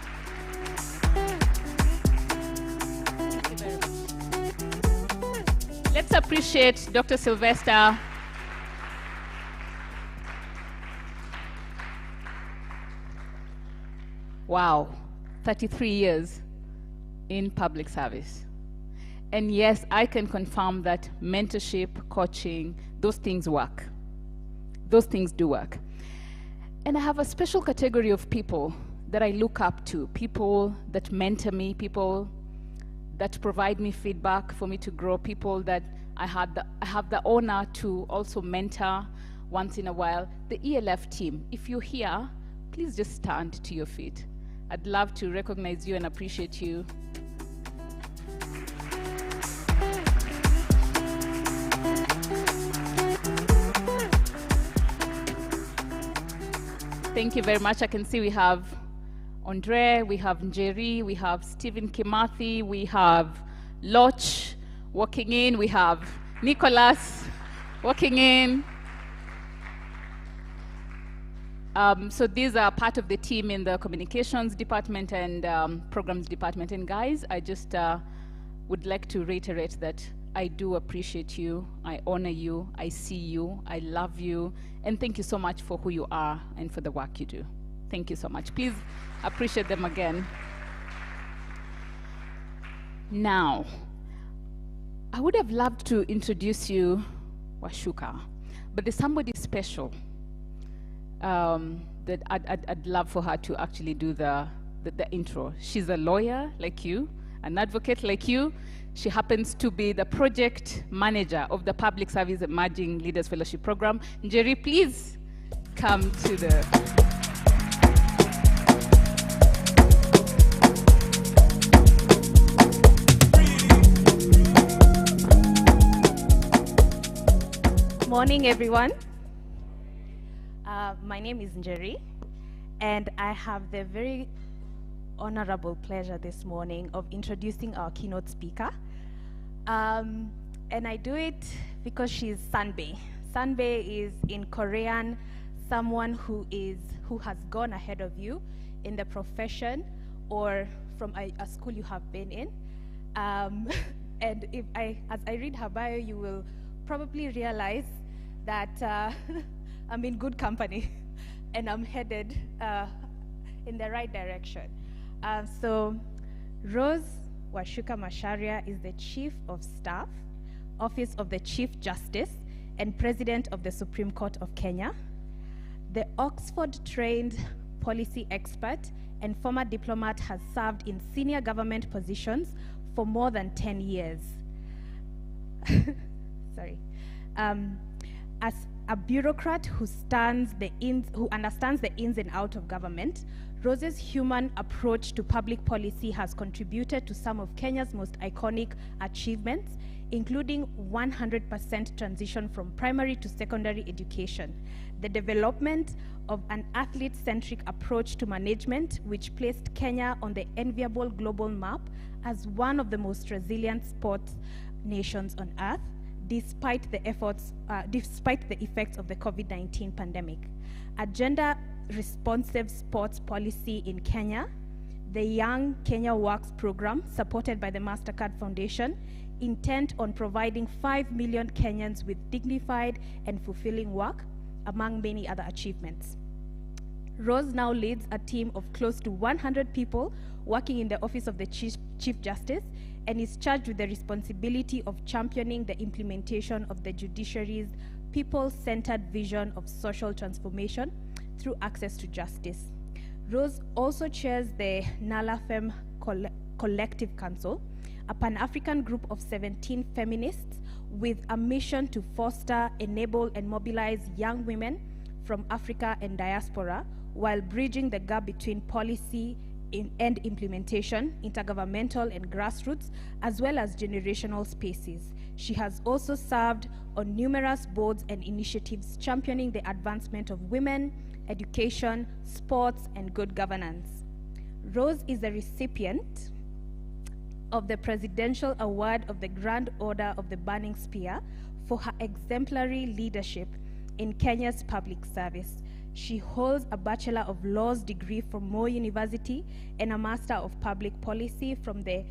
Let's appreciate Dr. Sylvester. Wow, 33 years in public service. And yes, I can confirm that mentorship, coaching, those things work. Those things do work. And I have a special category of people that I look up to, people that mentor me, people that provide me feedback for me to grow, people that I have the honor to also mentor once in a while. The ELF team, if you're here, please just stand to your feet. I'd love to recognize you and appreciate you. Thank you very much. I can see we have Andre, we have Njeri, we have Stephen Kimathi, we have Loch walking in, we have Nicholas walking in. So these are part of the team in the communications department and programs department. And guys, I just would like to reiterate that I do appreciate you, I honor you, I see you, I love you, and thank you so much for who you are and for the work you do. Thank you so much. Please appreciate them again. Now, I would have loved to introduce you, Washuka, but there's somebody special that I'd love for her to actually do the intro. She's a lawyer like you, an advocate like you. She happens to be the project manager of the Public Service Emerging Leaders Fellowship Program. Njeri, please come to the... Morning, everyone. My name is Njeri, and I have the very honorable pleasure this morning of introducing our keynote speaker. And I do it because she's Sanbe. Sanbe is in Korean someone who has gone ahead of you in the profession or from a school you have been in. And as I read her bio, you will probably realize that I'm in good company and I'm headed in the right direction. So Rose Washuka Macharia is the Chief of Staff, Office of the Chief Justice, and President of the Supreme Court of Kenya. The Oxford-trained policy expert and former diplomat has served in senior government positions for more than 10 years. Sorry. As a bureaucrat who understands the ins and outs of government, Rose's human approach to public policy has contributed to some of Kenya's most iconic achievements, including 100% transition from primary to secondary education, the development of an athlete-centric approach to management, which placed Kenya on the enviable global map as one of the most resilient sports nations on earth, despite the effects of the COVID-19 pandemic. A gender-responsive sports policy in Kenya, the Young Kenya Works program, supported by the MasterCard Foundation, intent on providing 5 million Kenyans with dignified and fulfilling work, among many other achievements. Rose now leads a team of close to 100 people working in the Office of the Chief Justice and is charged with the responsibility of championing the implementation of the judiciary's people-centered vision of social transformation through access to justice. Rose also chairs the Nala Femme Collective Council, a Pan-African group of 17 feminists with a mission to foster, enable, and mobilize young women from Africa and diaspora while bridging the gap between policy and implementation, intergovernmental and grassroots, as well as generational spaces. She has also served on numerous boards and initiatives championing the advancement of women, education, sports, and good governance. Rose is a recipient of the Presidential Award of the Grand Order of the Burning Spear for her exemplary leadership in Kenya's public service. She holds a Bachelor of Laws degree from Moi University and a Master of Public Policy from the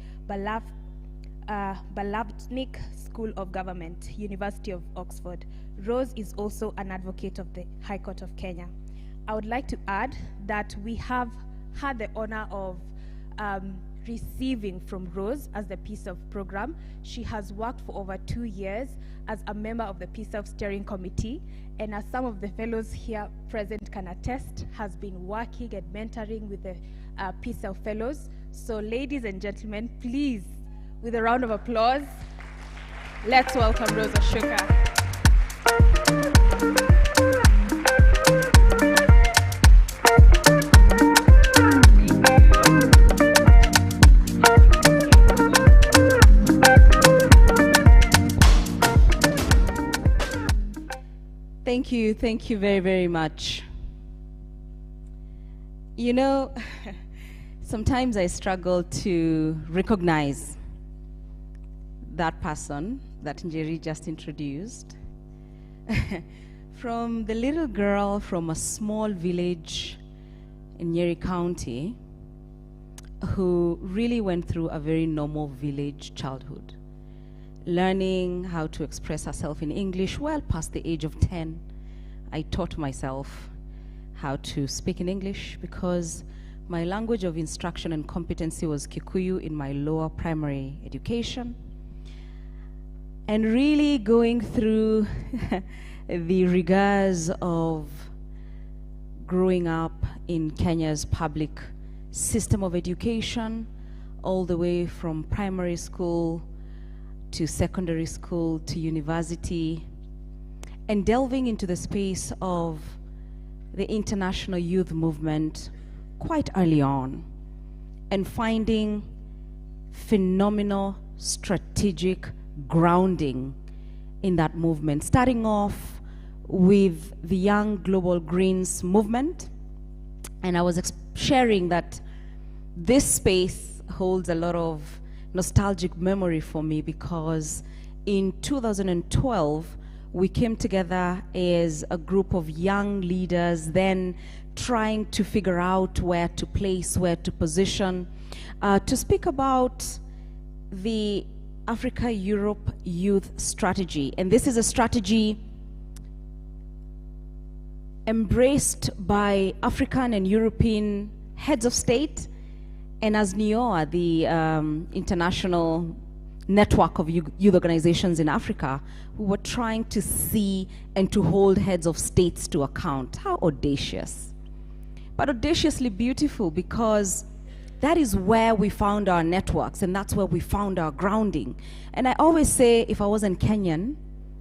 Balavnik School of Government, University of Oxford. Rose is also an advocate of the High Court of Kenya. I would like to add that we have had the honor of receiving from Rose as the Peace Of Program. She has worked for over 2 years as a member of the Peace Of Steering Committee, and as some of the fellows here present can attest, has been working and mentoring with the Peace Of Fellows. So ladies and gentlemen, please, with a round of applause, let's welcome Rose Ashoka. Thank you very, very much. You know, sometimes I struggle to recognize that person that Njeri just introduced. From the little girl from a small village in Nyeri County who really went through a very normal village childhood, learning how to express herself in English well past the age of 10. I taught myself how to speak in English because my language of instruction and competency was Kikuyu in my lower primary education. And really going through the rigors of growing up in Kenya's public system of education, all the way from primary school to secondary school to university, and delving into the space of the international youth movement quite early on, and finding phenomenal strategic grounding in that movement, starting off with the Young Global Greens movement. And I was sharing that this space holds a lot of nostalgic memory for me because in 2012, we came together as a group of young leaders, then trying to figure out where to place, where to position, to speak about the Africa-Europe Youth Strategy. And this is a strategy embraced by African and European heads of state, and as NIOA, the international network of youth organizations in Africa, who were trying to see and to hold heads of states to account. How audacious. But audaciously beautiful, because that is where we found our networks, and that's where we found our grounding. And I always say, if I wasn't Kenyan,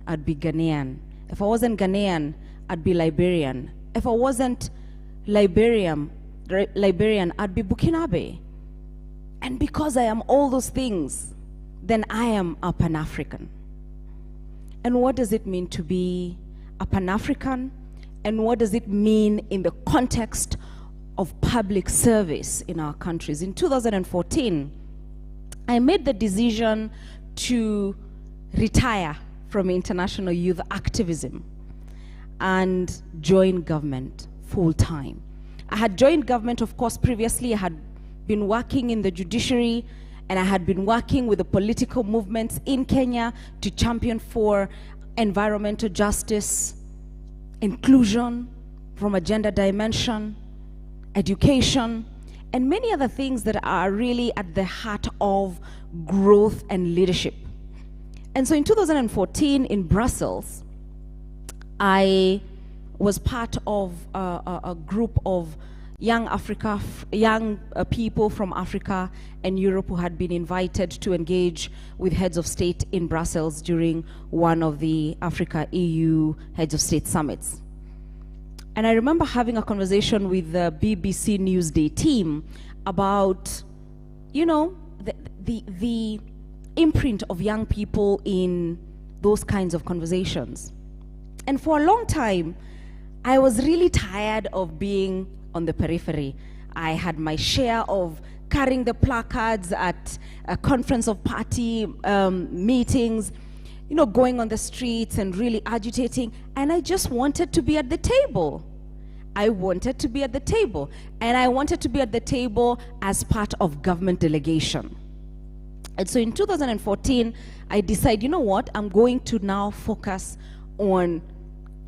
I'd be Ghanaian. If I wasn't Ghanaian, I'd be Liberian. If I wasn't Liberian, I'd be Burkinabe. And because I am all those things, then I am a Pan-African. And what does it mean to be a Pan-African? And what does it mean in the context of public service in our countries? In 2014, I made the decision to retire from international youth activism and join government full-time. I had joined government, of course, previously. I had been working in the judiciary, and I had been working with the political movements in Kenya to champion for environmental justice, inclusion from a gender dimension, education, and many other things that are really at the heart of growth and leadership. And so in 2014 in Brussels, I was part of a group of young people from Africa and Europe who had been invited to engage with heads of state in Brussels during one of the Africa-EU heads of state summits. And I remember having a conversation with the BBC Newsday team about, you know, the imprint of young people in those kinds of conversations. And for a long time, I was really tired of being on the periphery. I had my share of carrying the placards at a conference of party meetings, you know, going on the streets and really agitating. And I just wanted to be at the table. I wanted to be at the table. And I wanted to be at the table as part of government delegation. And so in 2014, I decided, you know what, I'm going to now focus on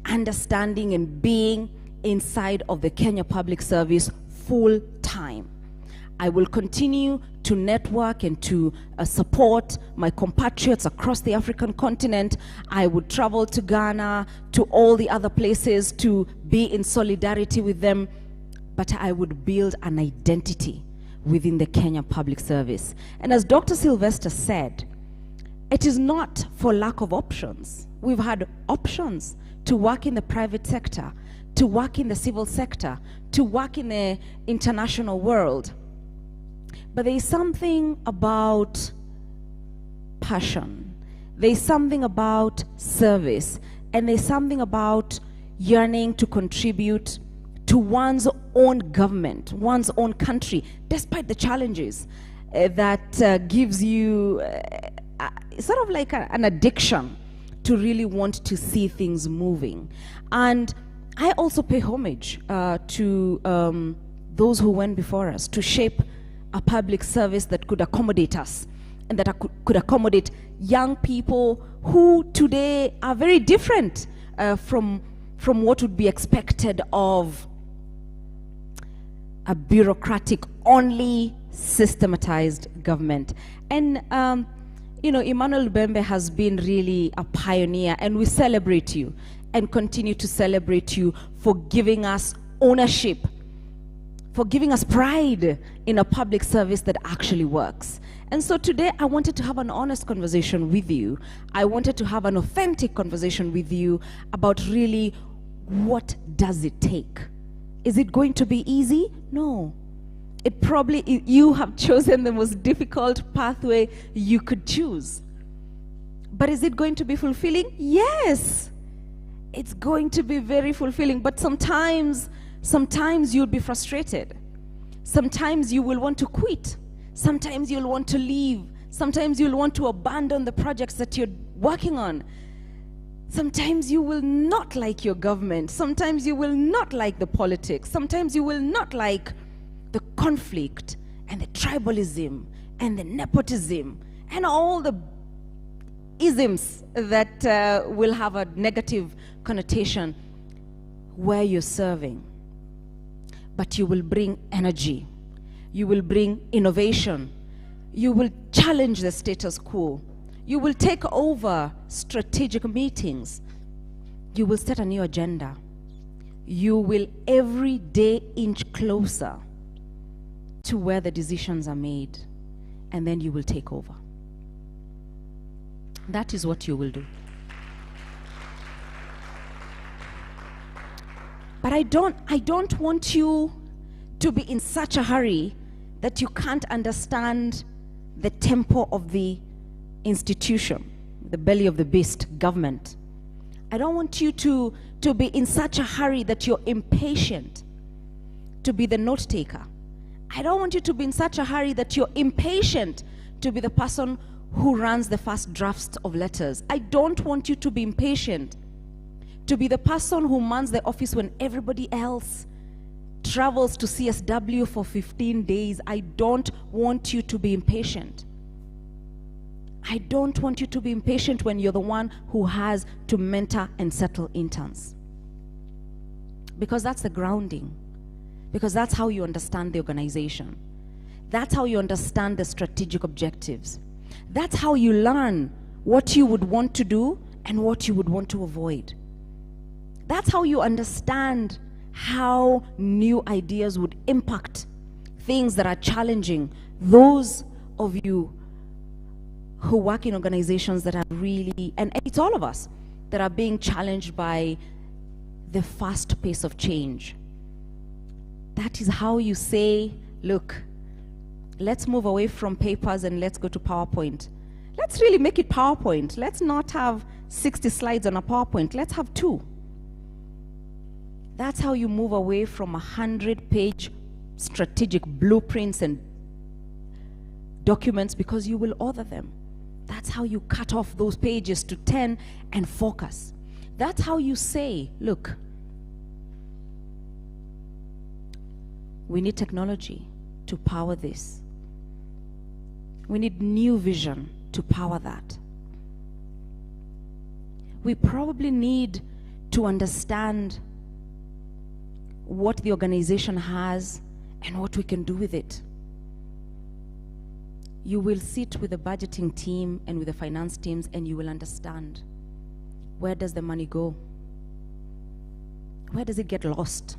understanding and being inside of the Kenya Public Service full time. I will continue to network and to support my compatriots across the African continent. I would travel to Ghana, to all the other places to be in solidarity with them, but I would build an identity within the Kenya Public Service. And as Dr. Sylvester said, it is not for lack of options. We've had options to work in the private sector, to work in the civil sector, to work in the international world. But there is something about passion. There's something about service. And there's something about yearning to contribute to one's own government, one's own country, despite the challenges that gives you sort of like an addiction to really want to see things moving. And I also pay homage to those who went before us to shape a public service that could accommodate us and that could accommodate young people who today are very different from what would be expected of a bureaucratic, only systematized government. And you know, Emmanuel Lubembe has been really a pioneer, and we celebrate you and continue to celebrate you for giving us ownership, for giving us pride in a public service that actually works. And so today I wanted to have an honest conversation with you. I wanted to have an authentic conversation with you about really what does it take. Is it going to be easy? No. It probably, you have chosen the most difficult pathway you could choose. But is it going to be fulfilling? Yes. It's going to be very fulfilling. But sometimes you'll be frustrated. Sometimes you will want to quit. Sometimes you'll want to leave. Sometimes you'll want to abandon the projects that you're working on. Sometimes you will not like your government. Sometimes you will not like the politics. Sometimes you will not like the conflict and the tribalism and the nepotism and all the isms that will have a negative connotation where you're serving. But you will bring energy. You will bring innovation. You will challenge the status quo. You will take over strategic meetings. You will set a new agenda. You will every day inch closer to where the decisions are made, and then you will take over. That is what you will do. But I don't want you to be in such a hurry that you can't understand the tempo of the institution, the belly of the beast, government. I don't want you to be in such a hurry that you're impatient to be the note taker. I don't want you to be in such a hurry that you're impatient to be the person who runs the first drafts of letters. I don't want you to be impatient to be the person who mans the office when everybody else travels to CSW for 15 days. I don't want you to be impatient. I don't want you to be impatient when you're the one who has to mentor and settle interns. Because that's the grounding. Because that's how you understand the organization. That's how you understand the strategic objectives. That's how you learn what you would want to do and what you would want to avoid. That's how you understand how new ideas would impact things that are challenging those of you who work in organizations that are really, and it's all of us, that are being challenged by the fast pace of change. That is how you say, look, let's move away from papers and let's go to PowerPoint. Let's really make it PowerPoint. Let's not have 60 slides on a PowerPoint. Let's have 2. That's how you move away from 100-page strategic blueprints and documents, because you will order them. That's how you cut off those pages to 10 and focus. That's how you say, look, we need technology to power this. We need new vision to power that. We probably need to understand what the organization has and what we can do with it. You will sit with the budgeting team and with the finance teams, and you will understand, where does the money go? Where does it get lost?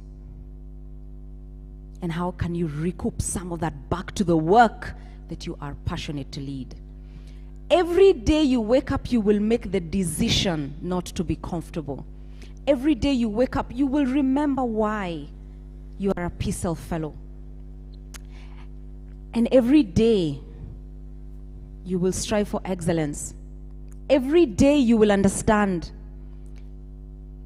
And how can you recoup some of that back to the work that you are passionate to lead? Every day you wake up, you will make the decision not to be comfortable. Every day you wake up, you will remember why you are a PCL fellow. And every day you will strive for excellence. Every day you will understand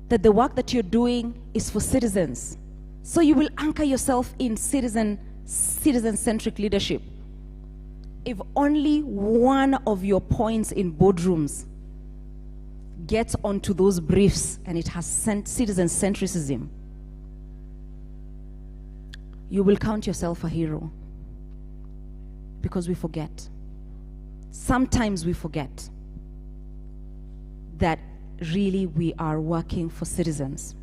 that the work that you're doing is for citizens. So you will anchor yourself in citizen-centric leadership. If only one of your points in boardrooms gets onto those briefs and it has citizen-centricism, you will count yourself a hero. Because we forget. Sometimes we forget that really we are working for citizens.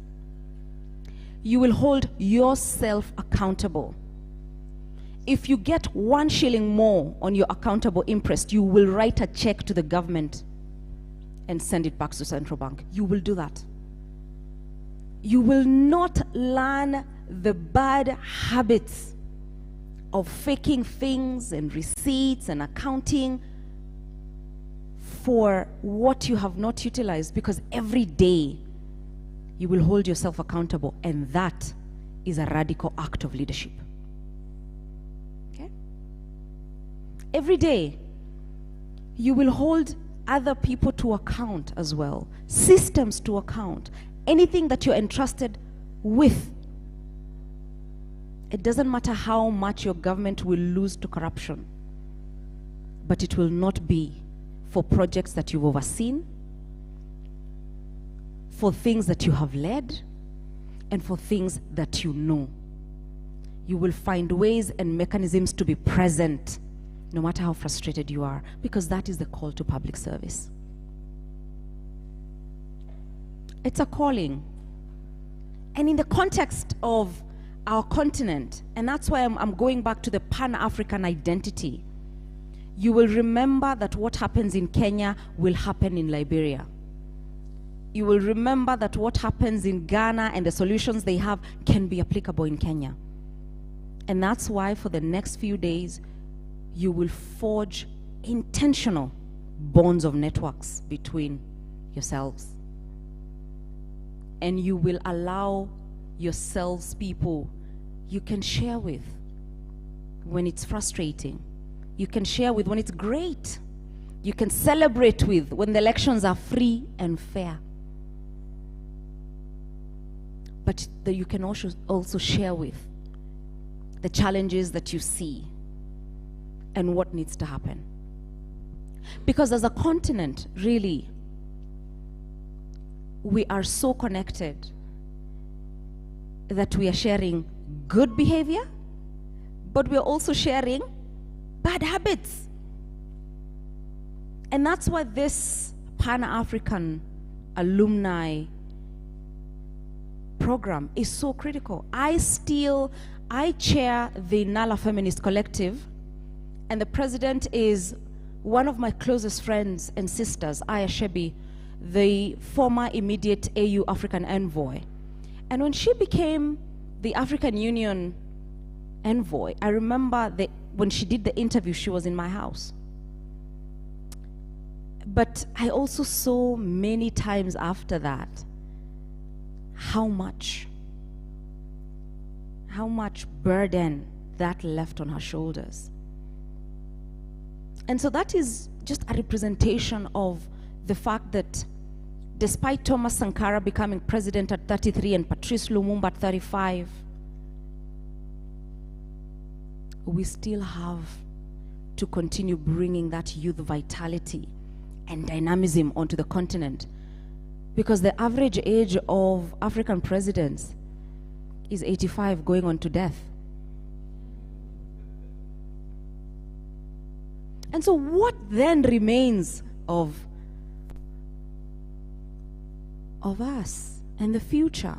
You will hold yourself accountable. If you get 1 shilling more on your accountable interest, you will write a check to the government and send it back to central bank. You will do that. You will not learn the bad habits of faking things and receipts and accounting for what you have not utilized, because every day you will hold yourself accountable, and that is a radical act of leadership. Okay? Every day you will hold other people to account as well, systems to account, anything that you're entrusted with. It doesn't matter how much your government will lose to corruption, but it will not be for projects that you've overseen, for things that you have led, and for things that you know. You will find ways and mechanisms to be present, no matter how frustrated you are, because that is the call to public service. It's a calling. And in the context of our continent, and that's why I'm going back to the Pan-African identity, you will remember that what happens in Kenya will happen in Liberia. You will remember that what happens in Ghana and the solutions they have can be applicable in Kenya. And that's why for the next few days, you will forge intentional bonds of networks between yourselves. And you will allow yourselves people you can share with when it's frustrating. You can share with when it's great. You can celebrate with when the elections are free and fair. But that you can also share with the challenges that you see and what needs to happen. Because as a continent, really, we are so connected that we are sharing good behavior, but we are also sharing bad habits. And that's why this Pan-African alumni program is so critical. I chair the Nala Feminist Collective, and the president is one of my closest friends and sisters, Aya Shebi, the former immediate AU African envoy. And when she became the African Union envoy, I remember when she did the interview, she was in my house. But I also saw many times after that how much burden that left on her shoulders. And so that is just a representation of the fact that despite Thomas Sankara becoming president at 33 and Patrice Lumumba at 35, we still have to continue bringing that youth vitality and dynamism onto the continent, because the average age of African presidents is 85 going on to death. And so what then remains of us and the future?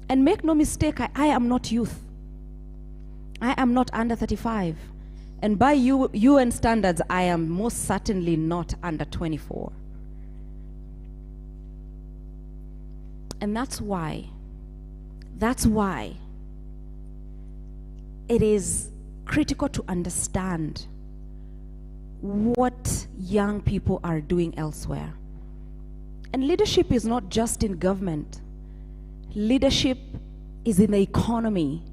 And make no mistake, I am not youth. I am not under 35. And by UN standards, I am most certainly not under 24. And that's why it is critical to understand what young people are doing elsewhere. And leadership is not just in government. Leadership is in the economy.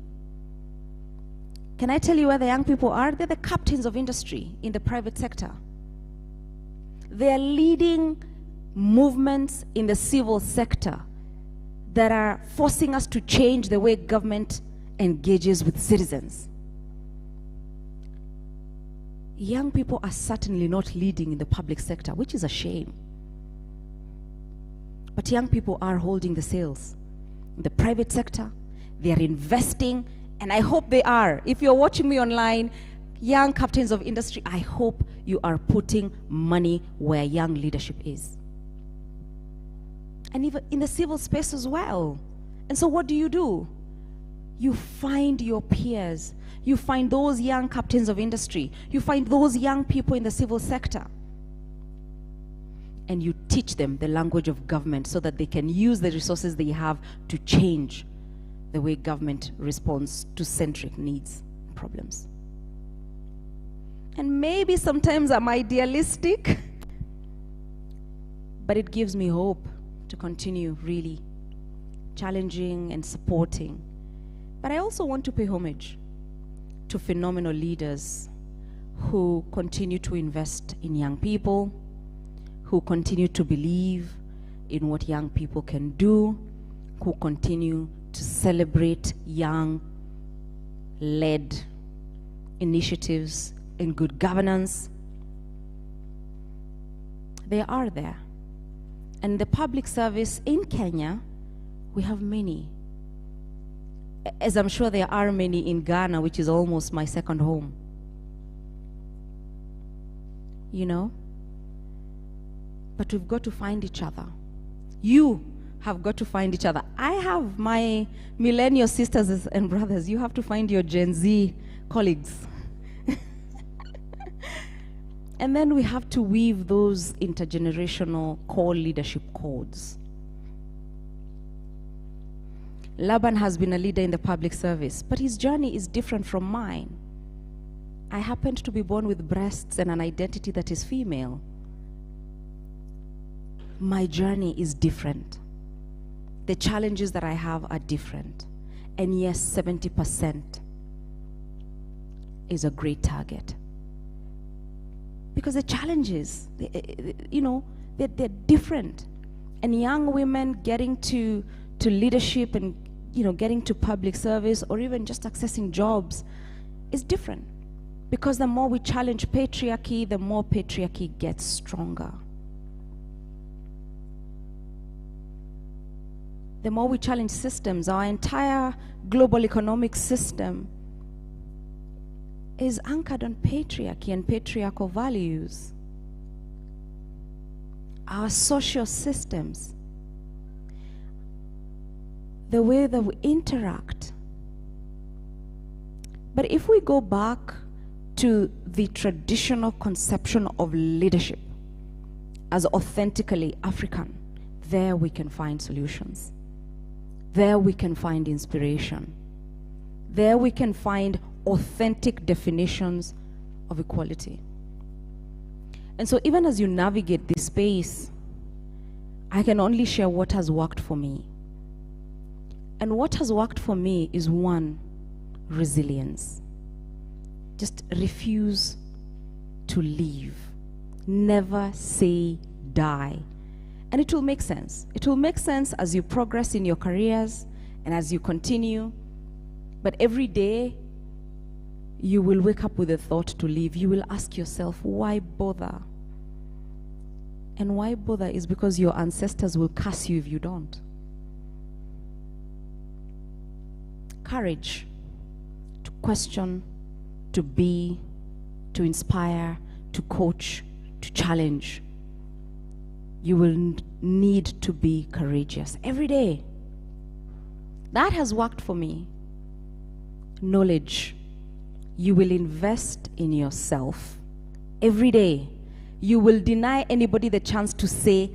Can I tell you where the young people are? They're the captains of industry in the private sector. They're leading movements in the civil sector that are forcing us to change the way government engages with citizens. Young people are certainly not leading in the public sector, which is a shame. But young people are holding the sails. In the private sector, they are investing, and I hope they are. If you're watching me online, young captains of industry, I hope you are putting money where young leadership is. And even in the civil space as well. And so what do? You find your peers. You find those young captains of industry. You find those young people in the civil sector. And you teach them the language of government so that they can use the resources they have to change the way government responds to centric needs and problems. And maybe sometimes I'm idealistic, but it gives me hope to continue really challenging and supporting. But I also want to pay homage to phenomenal leaders who continue to invest in young people, who continue to believe in what young people can do, who continue to celebrate young-led initiatives in good governance. They are there. And the public service in Kenya, we have many. As I'm sure there are many in Ghana, which is almost my second home. You know? But we've got to find each other. You have got to find each other. I have my millennial sisters and brothers. You have to find your Gen Z colleagues. And then we have to weave those intergenerational core leadership codes. Laban has been a leader in the public service, but his journey is different from mine. I happened to be born with breasts and an identity that is female. My journey is different. The challenges that I have are different. And yes, 70% is a great target. Because the challenges, they're different. And young women getting to leadership and, getting to public service or even just accessing jobs is different. Because the more we challenge patriarchy, the more patriarchy gets stronger. The more we challenge systems, our entire global economic system is anchored on patriarchy and patriarchal values. Our social systems, the way that we interact. But if we go back to the traditional conception of leadership, as authentically African, there we can find solutions. There we can find inspiration. There we can find authentic definitions of equality. And so even as you navigate this space, I can only share what has worked for me. And what has worked for me is, one, resilience. Just refuse to leave. Never say die. And it will make sense. It will make sense as you progress in your careers and as you continue. But every day, you will wake up with a thought to leave. You will ask yourself, why bother? And why bother is because your ancestors will curse you if you don't. Courage to question, to be, to inspire, to coach, to challenge. You will need to be courageous every day. That has worked for me. Knowledge. You will invest in yourself every day. You will deny anybody the chance to say,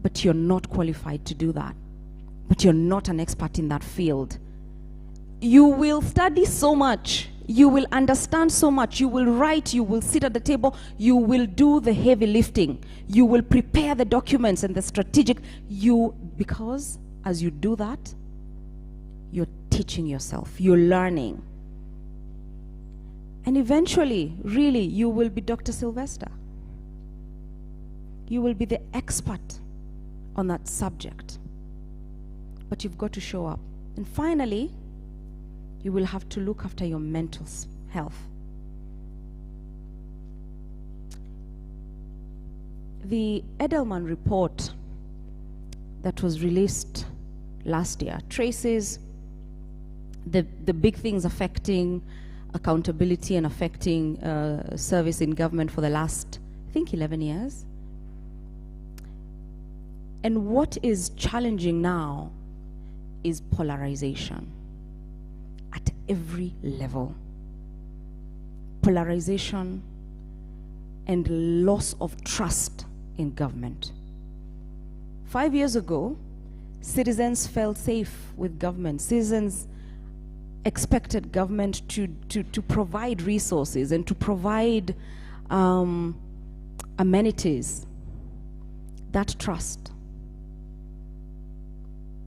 but you're not qualified to do that. But you're not an expert in that field. You will study so much. You will understand so much. You will write. You will sit at the table. You will do the heavy lifting. You will prepare the documents and the strategic. Because as you do that, you're teaching yourself. You're learning. And eventually, really, you will be Dr. Sylvester. You will be the expert on that subject. But you've got to show up. And finally, you will have to look after your mental health. The Edelman report that was released last year traces the big things affecting accountability and affecting service in government for the last, I think, 11 years. And what is challenging now is polarization at every level. Polarization and loss of trust in government. 5 years ago, citizens felt safe with government. Citizens expected government to provide resources and to provide amenities. That trust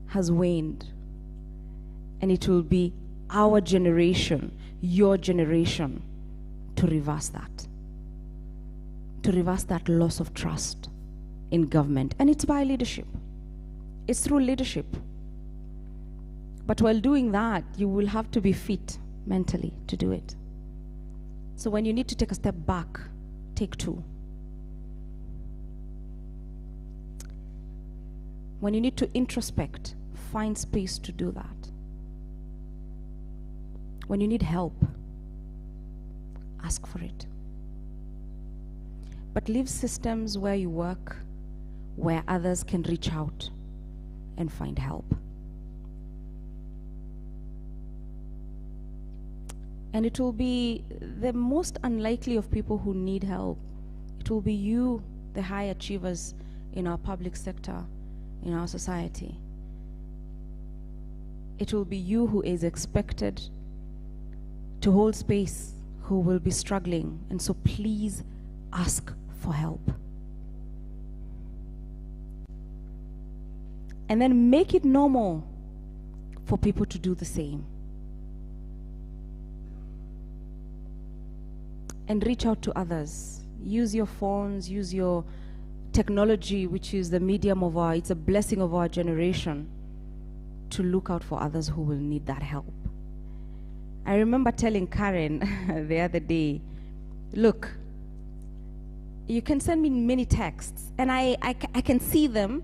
has waned, and it will be our generation, your generation, to reverse that loss of trust in government. And it's by leadership. It's through leadership. But while doing that, you will have to be fit mentally to do it. So when you need to take a step back, take two. When you need to introspect, find space to do that. When you need help, ask for it. But leave systems where you work, where others can reach out and find help. And it will be the most unlikely of people who need help. It will be you, the high achievers in our public sector, in our society. It will be you who is expected to hold space, who will be struggling. And so please ask for help. And then make it normal for people to do the same. And reach out to others. Use your phones, use your technology, which is the medium of it's a blessing of our generation, to look out for others who will need that help. I remember telling Karen the other day, look, you can send me many texts, and I can see them,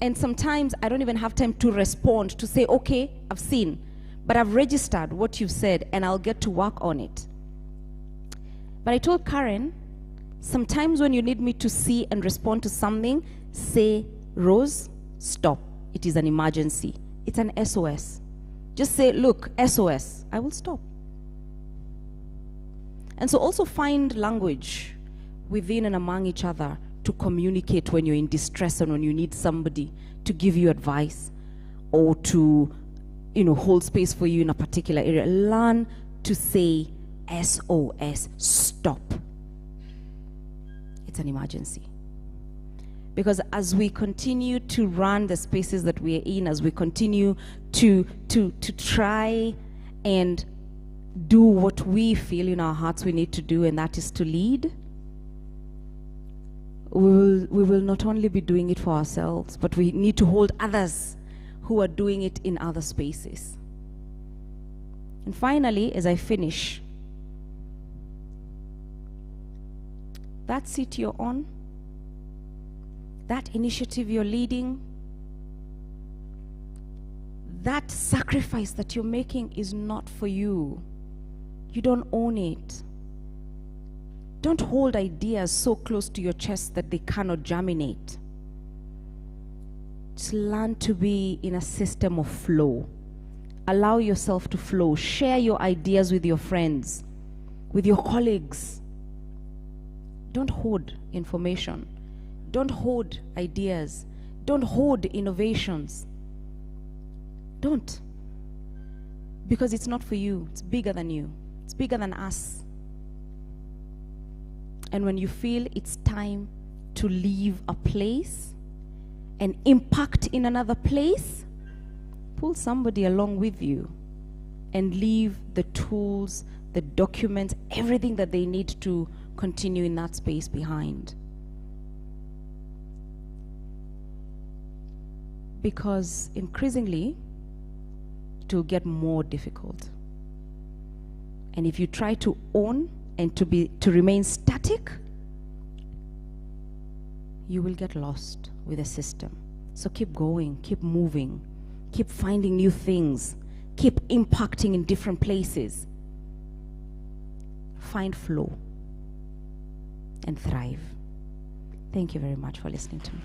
and sometimes I don't even have time to respond, to say, okay, I've seen, but I've registered what you've said, and I'll get to work on it. But I told Karen, sometimes when you need me to see and respond to something, say, Rose, stop. It is an emergency. It's an SOS. Just say, look, SOS. I will stop. And so also find language within and among each other to communicate when you're in distress and when you need somebody to give you advice or to, hold space for you in a particular area. Learn to say SOS, stop. It's an emergency. Because as we continue to run the spaces that we are in, as we continue to try and do what we feel in our hearts we need to do, and that is to lead, we will not only be doing it for ourselves, but we need to hold others who are doing it in other spaces. And finally, as I finish, that seat you're on, that initiative you're leading, that sacrifice that you're making is not for you. You don't own it. Don't hold ideas so close to your chest that they cannot germinate. Just learn to be in a system of flow. Allow yourself to flow. Share your ideas with your friends, with your colleagues. Don't hoard information. Don't hoard ideas. Don't hoard innovations. Don't. Because it's not for you. It's bigger than you. It's bigger than us. And when you feel it's time to leave a place and impact in another place, pull somebody along with you and leave the tools, the documents, everything that they need to continue in that space behind. Because increasingly, it will get more difficult. And if you try to own and to remain static, you will get lost with the system. So keep going, keep moving, keep finding new things, keep impacting in different places. Find flow and thrive. Thank you very much for listening to me.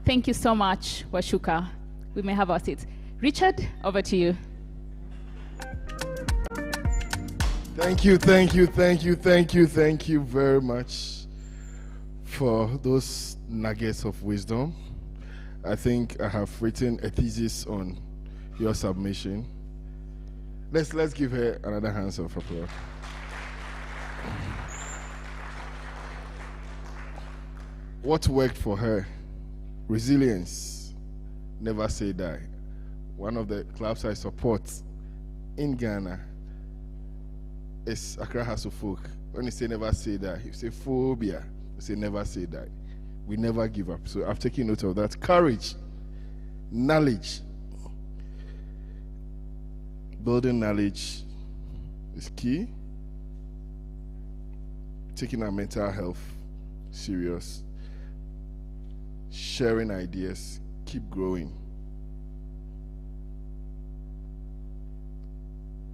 Thank you so much, Washuka. We may have our seats. Richard, over to you. Thank you very much for those nuggets of wisdom. I think I have written a thesis on your submission. Let's give her another hand of applause. What worked for her? Resilience, never say die. One of the clubs I support in Ghana is Accra House of Folk. When you say never say die, you say phobia, you say never say die. We never give up. So I've taken note of that. Courage, knowledge. Building knowledge is key. Taking our mental health serious. Sharing ideas, keep growing.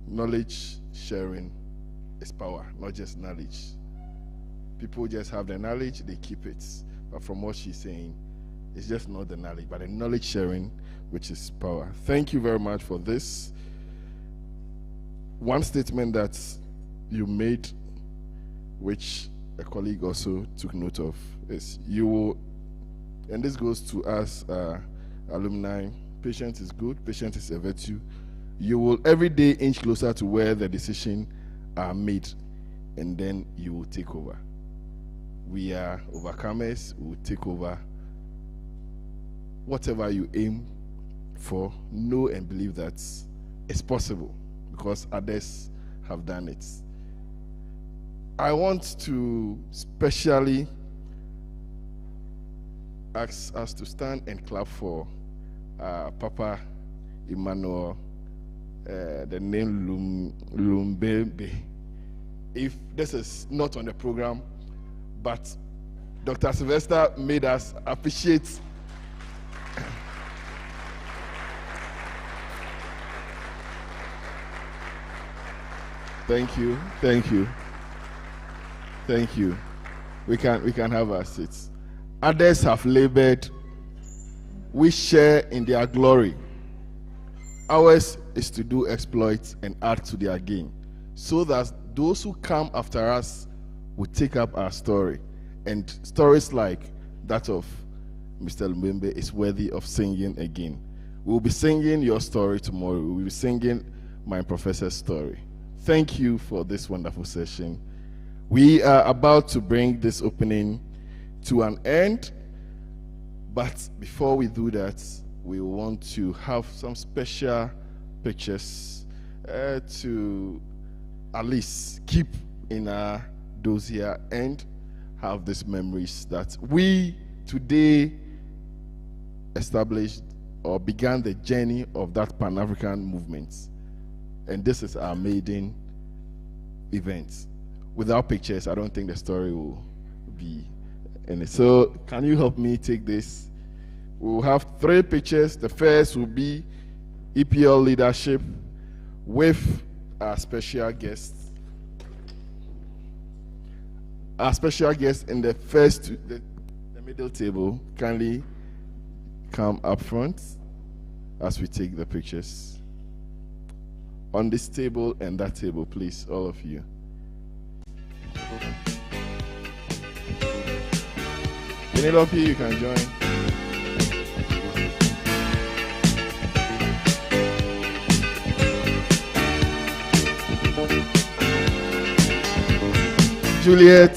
Knowledge sharing is power, not just knowledge. People just have the knowledge, they keep it. But from what she's saying, it's just not the knowledge, but the knowledge sharing, which is power. Thank you very much for this. One statement that you made, which a colleague also took note of, is you will, and this goes to us alumni, patience is good, patience is a virtue. You will every day inch closer to where the decisions are made, and then you will take over. We are overcomers, we will take over. Whatever you aim for, know and believe that it's possible because others have done it. I want to specially ask us to stand and clap for Papa Emmanuel, the name Lumbembe. If this is not on the program, but Dr. Sylvester made us appreciate Thank you. Thank you. Thank you. We can have our seats. Others have labored. We share in their glory. Ours is to do exploits and add to their gain, so that those who come after us will take up our story. And stories like that of Mr. Lumbembe is worthy of singing again. We'll be singing your story tomorrow. We'll be singing my professor's story. Thank you for this wonderful session. We are about to bring this opening to an end, but before we do that, we want to have some special pictures to at least keep in our dossier and have these memories that we today established or began the journey of that Pan-African movement. And this is our maiden event. Without pictures, I don't think the story will be in it. So can you help me take this? We'll have 3 pictures. The first will be EPL leadership with our special guest. Our special guest in the first, the middle table, kindly come up front as we take the pictures. On this table and that table, please, all of you. Penelope, you can join. Juliet,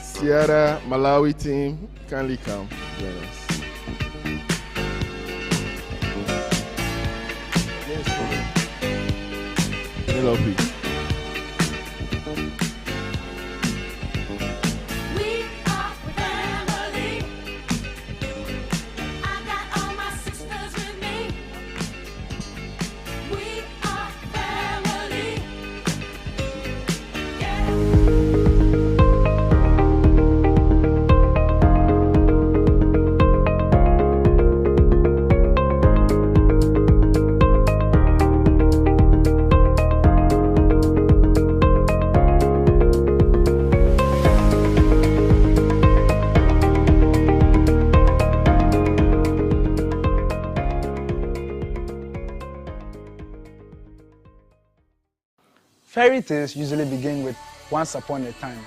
Sierra, Malawi team, kindly come join us. Penelope. Fairy tales usually begin with once upon a time,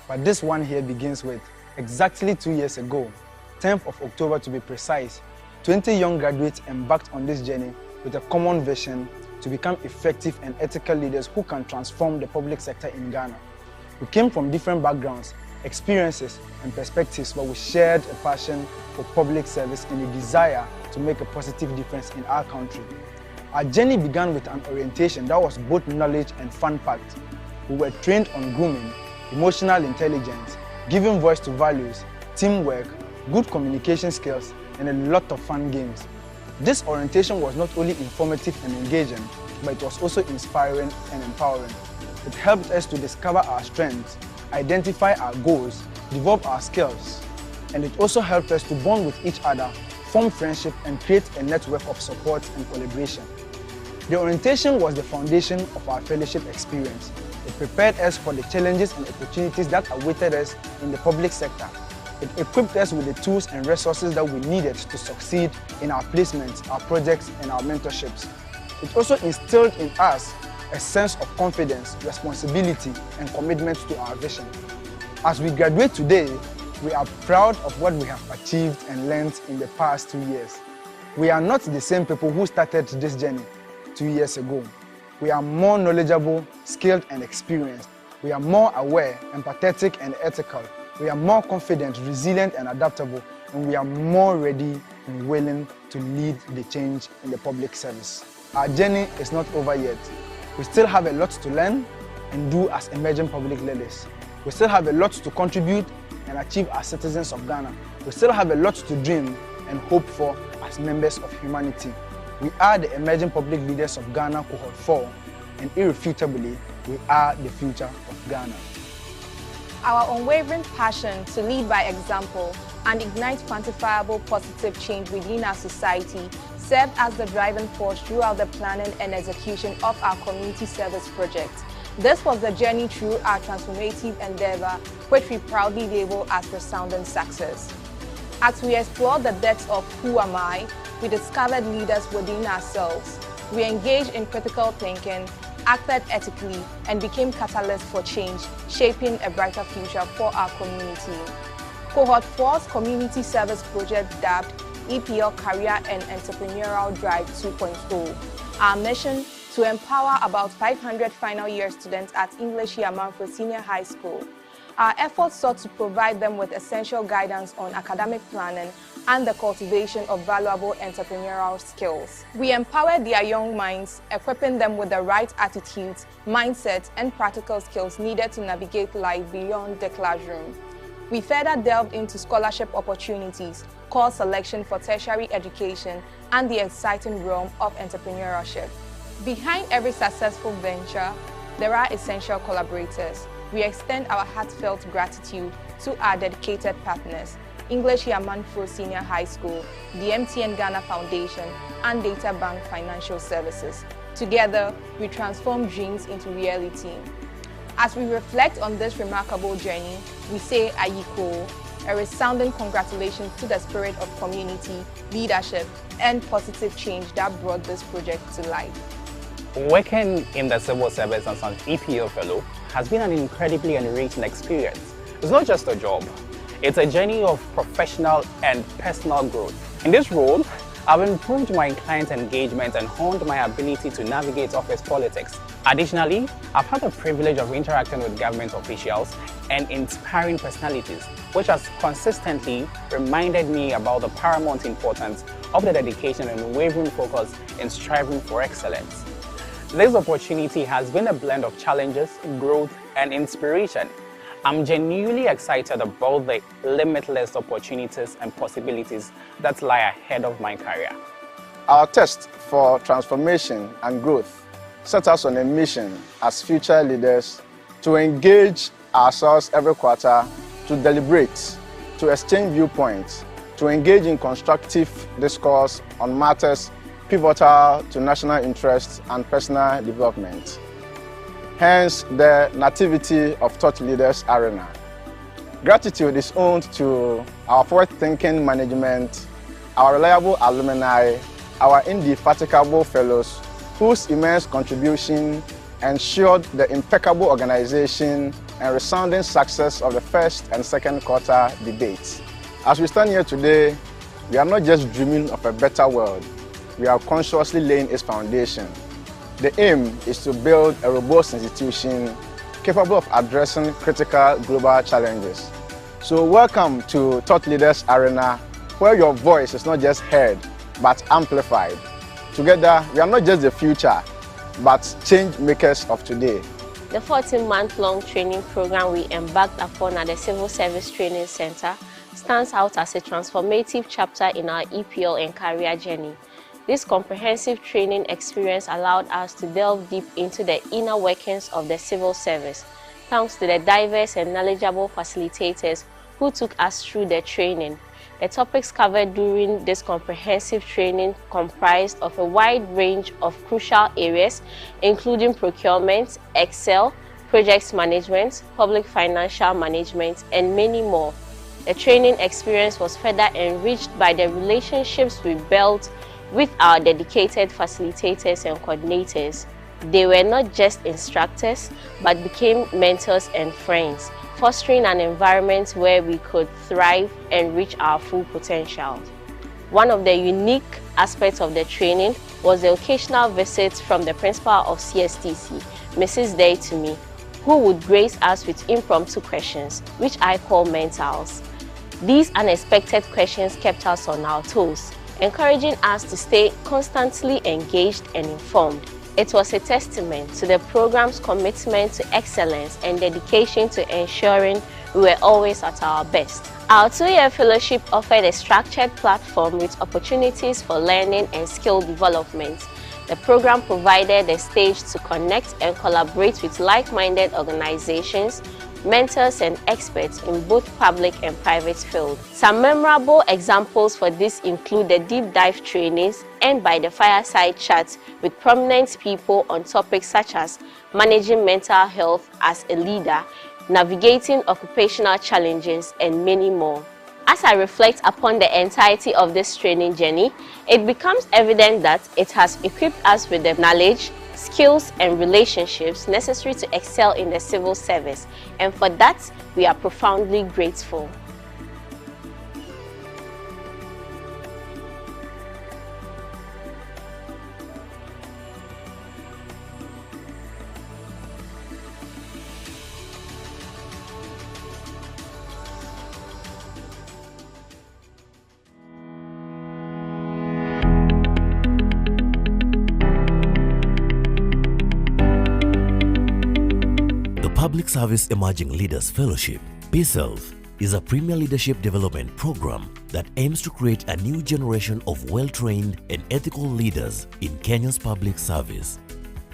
but this one here begins with exactly 2 years ago, 10th of October to be precise. 20 young graduates embarked on this journey with a common vision to become effective and ethical leaders who can transform the public sector in Ghana. We came from different backgrounds, experiences, and perspectives, but we shared a passion for public service and a desire to make a positive difference in our country. Our journey began with an orientation that was both knowledge and fun-packed. We were trained on grooming, emotional intelligence, giving voice to values, teamwork, good communication skills, and a lot of fun games. This orientation was not only informative and engaging, but it was also inspiring and empowering. It helped us to discover our strengths, identify our goals, develop our skills, and it also helped us to bond with each other, form friendship, and create a network of support and collaboration. The orientation was the foundation of our fellowship experience. It prepared us for the challenges and opportunities that awaited us in the public sector. It equipped us with the tools and resources that we needed to succeed in our placements, our projects, and our mentorships. It also instilled in us a sense of confidence, responsibility, and commitment to our vision. As we graduate today, we are proud of what we have achieved and learned in the past 2 years. We are not the same people who started this journey 2 years ago. We are more knowledgeable, skilled, and experienced. We are more aware, empathetic, and ethical. We are more confident, resilient, and adaptable, and we are more ready and willing to lead the change in the public service. Our journey is not over yet. We still have a lot to learn and do as emerging public leaders. We still have a lot to contribute and achieve as citizens of Ghana. We still have a lot to dream and hope for as members of humanity. We are the emerging public leaders of Ghana Cohort 4, and irrefutably, we are the future of Ghana. Our unwavering passion to lead by example and ignite quantifiable positive change within our society served as the driving force throughout the planning and execution of our community service project. This was the journey through our transformative endeavor, which we proudly label as resounding success. As we explored the depths of who am I, we discovered leaders within ourselves. We engaged in critical thinking, acted ethically, and became catalysts for change, shaping a brighter future for our community. Cohort 4's Community Service Project, dubbed EPL Career and Entrepreneurial Drive 2.0. Our mission: to empower about 500 final year students at English Yamanfo Senior High School. Our efforts sought to provide them with essential guidance on academic planning and the cultivation of valuable entrepreneurial skills. We empowered their young minds, equipping them with the right attitudes, mindsets, and practical skills needed to navigate life beyond the classroom. We further delved into scholarship opportunities, course selection for tertiary education, and the exciting realm of entrepreneurship. Behind every successful venture, there are essential collaborators. We extend our heartfelt gratitude to our dedicated partners, English Yamanfo Senior High School, the MTN Ghana Foundation, and Data Bank Financial Services. Together, we transform dreams into reality. As we reflect on this remarkable journey, we say Ayiko, a resounding congratulations to the spirit of community, leadership, and positive change that brought this project to life. Working in the civil service as an EPO fellow has been an incredibly enriching experience. It's not just a job, it's a journey of professional and personal growth. In this role, I've improved my client engagement and honed my ability to navigate office politics. Additionally, I've had the privilege of interacting with government officials and inspiring personalities, which has consistently reminded me about the paramount importance of the dedication and unwavering focus in striving for excellence. This opportunity has been a blend of challenges, growth, and inspiration. I'm genuinely excited about the limitless opportunities and possibilities that lie ahead of my career. Our test for transformation and growth set us on a mission as future leaders to engage ourselves every quarter, to deliberate, to exchange viewpoints, to engage in constructive discourse on matters pivotal to national interests and personal development. Hence, the nativity of Thought Leaders Arena. Gratitude is owed to our forward-thinking management, our reliable alumni, our indefatigable fellows, whose immense contribution ensured the impeccable organization and resounding success of the first and second quarter debates. As we stand here today, we are not just dreaming of a better world, we are consciously laying its foundation. The aim is to build a robust institution capable of addressing critical global challenges. So welcome to Thought Leaders Arena, where your voice is not just heard, but amplified. Together, we are not just the future, but change makers of today. The 14-month-long training program we embarked upon at the Civil Service Training Center stands out as a transformative chapter in our EPL and career journey. This comprehensive training experience allowed us to delve deep into the inner workings of the civil service, thanks to the diverse and knowledgeable facilitators who took us through the training. The topics covered during this comprehensive training comprised of a wide range of crucial areas, including procurement, Excel, projects management, public financial management, and many more. The training experience was further enriched by the relationships we built with our dedicated facilitators and coordinators. They were not just instructors, but became mentors and friends, fostering an environment where we could thrive and reach our full potential. One of the unique aspects of the training was the occasional visits from the principal of CSTC, Mrs. Day, to me, who would grace us with impromptu questions, which I call mentals. These unexpected questions kept us on our toes, encouraging us to stay constantly engaged and informed. It was a testament to the program's commitment to excellence and dedication to ensuring we were always at our best. Our 2-year fellowship offered a structured platform with opportunities for learning and skill development. The program provided a stage to connect and collaborate with like-minded organizations, mentors and experts in both public and private fields. Some memorable examples for this include the deep dive trainings and by the fireside chats with prominent people on topics such as managing mental health as a leader, navigating occupational challenges, and many more. As I reflect upon the entirety of this training journey, it becomes evident that it has equipped us with the knowledge, skills, and relationships necessary to excel in the civil service, and for that, we are profoundly grateful. Public Service Emerging Leaders Fellowship, PSELF, is a premier leadership development program that aims to create a new generation of well-trained and ethical leaders in Kenya's public service.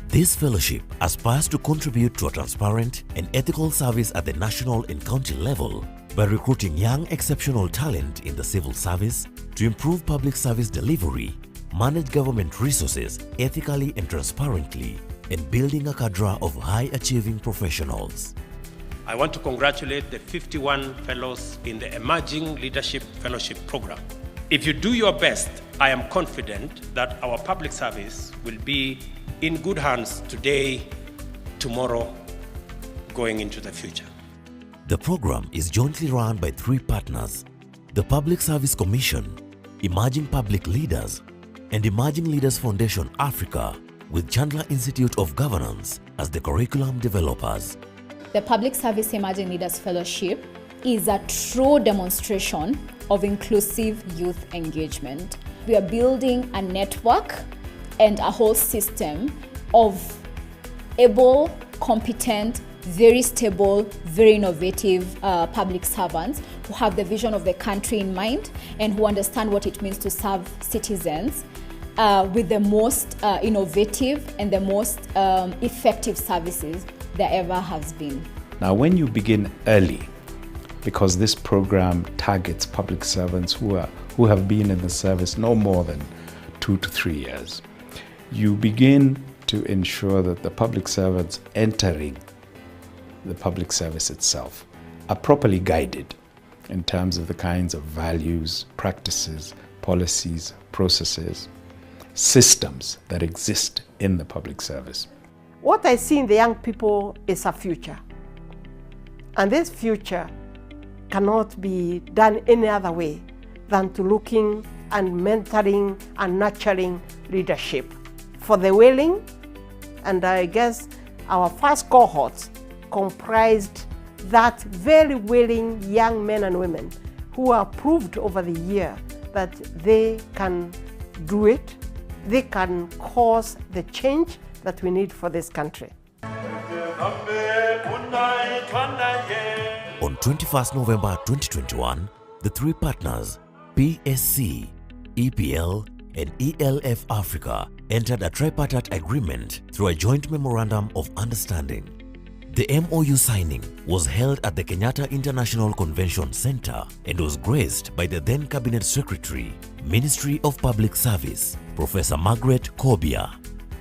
This fellowship aspires to contribute to a transparent and ethical service at the national and county level by recruiting young exceptional talent in the civil service to improve public service delivery, manage government resources ethically and transparently, and building a cadre of high-achieving professionals. I want to congratulate the 51 fellows in the Emerging Leadership Fellowship Program. If you do your best, I am confident that our public service will be in good hands today, tomorrow, going into the future. The program is jointly run by 3 partners: the Public Service Commission, Emerging Public Leaders, and Emerging Leaders Foundation Africa, with Chandler Institute of Governance as the curriculum developers. The Public Service Emerging Leaders Fellowship is a true demonstration of inclusive youth engagement. We are building a network and a whole system of able, competent, very stable, very innovative public servants who have the vision of the country in mind and who understand what it means to serve citizens with the most innovative and the most effective services there ever has been. Now, when you begin early, because this program targets public servants who have been in the service no more than 2 to 3 years, you begin to ensure that the public servants entering the public service itself are properly guided in terms of the kinds of values, practices, policies, processes, systems that exist in the public service. What I see in the young people is a future. And this future cannot be done any other way than to looking and mentoring and nurturing leadership for the willing. And I guess our first cohort comprised that very willing young men and women who are proved over the year that they can do it. They can cause the change that we need for this country. On 21st November 2021, the 3 partners, PSC, EPL, and ELF Africa, entered a tripartite agreement through a joint memorandum of understanding. The MOU signing was held at the Kenyatta International Convention Center and was graced by the then Cabinet Secretary, Ministry of Public Service, Professor Margaret Kobia.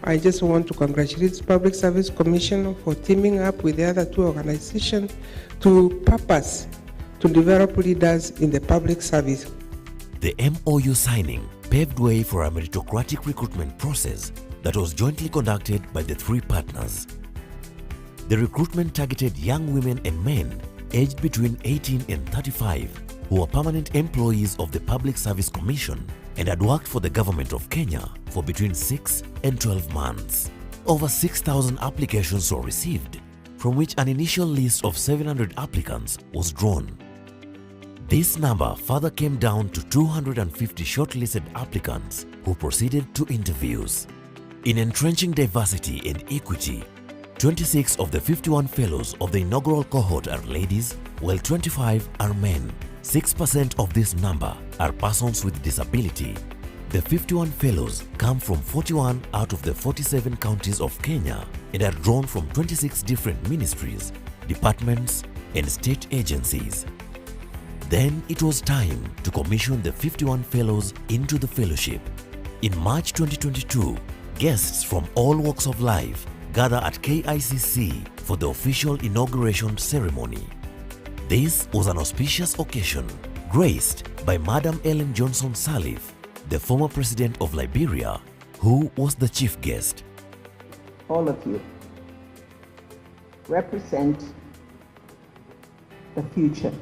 I just want to congratulate the Public Service Commission for teaming up with the other 2 organizations to purpose to develop leaders in the public service. The MOU signing paved way for a meritocratic recruitment process that was jointly conducted by the 3 partners. The recruitment targeted young women and men aged between 18 and 35 who were permanent employees of the Public Service Commission and had worked for the government of Kenya for between 6 and 12 months. Over 6,000 applications were received, from which an initial list of 700 applicants was drawn. This number further came down to 250 shortlisted applicants who proceeded to interviews. In entrenching diversity and equity, 26 of the 51 fellows of the inaugural cohort are ladies, while 25 are men. 6% of this number are persons with disability. The 51 fellows come from 41 out of the 47 counties of Kenya and are drawn from 26 different ministries, departments, and state agencies. Then it was time to commission the 51 fellows into the fellowship. In March 2022, guests from all walks of life gather at KICC for the official inauguration ceremony. This was an auspicious occasion, graced by Madam Ellen Johnson Sirleaf, the former president of Liberia, who was the chief guest. All of you represent the future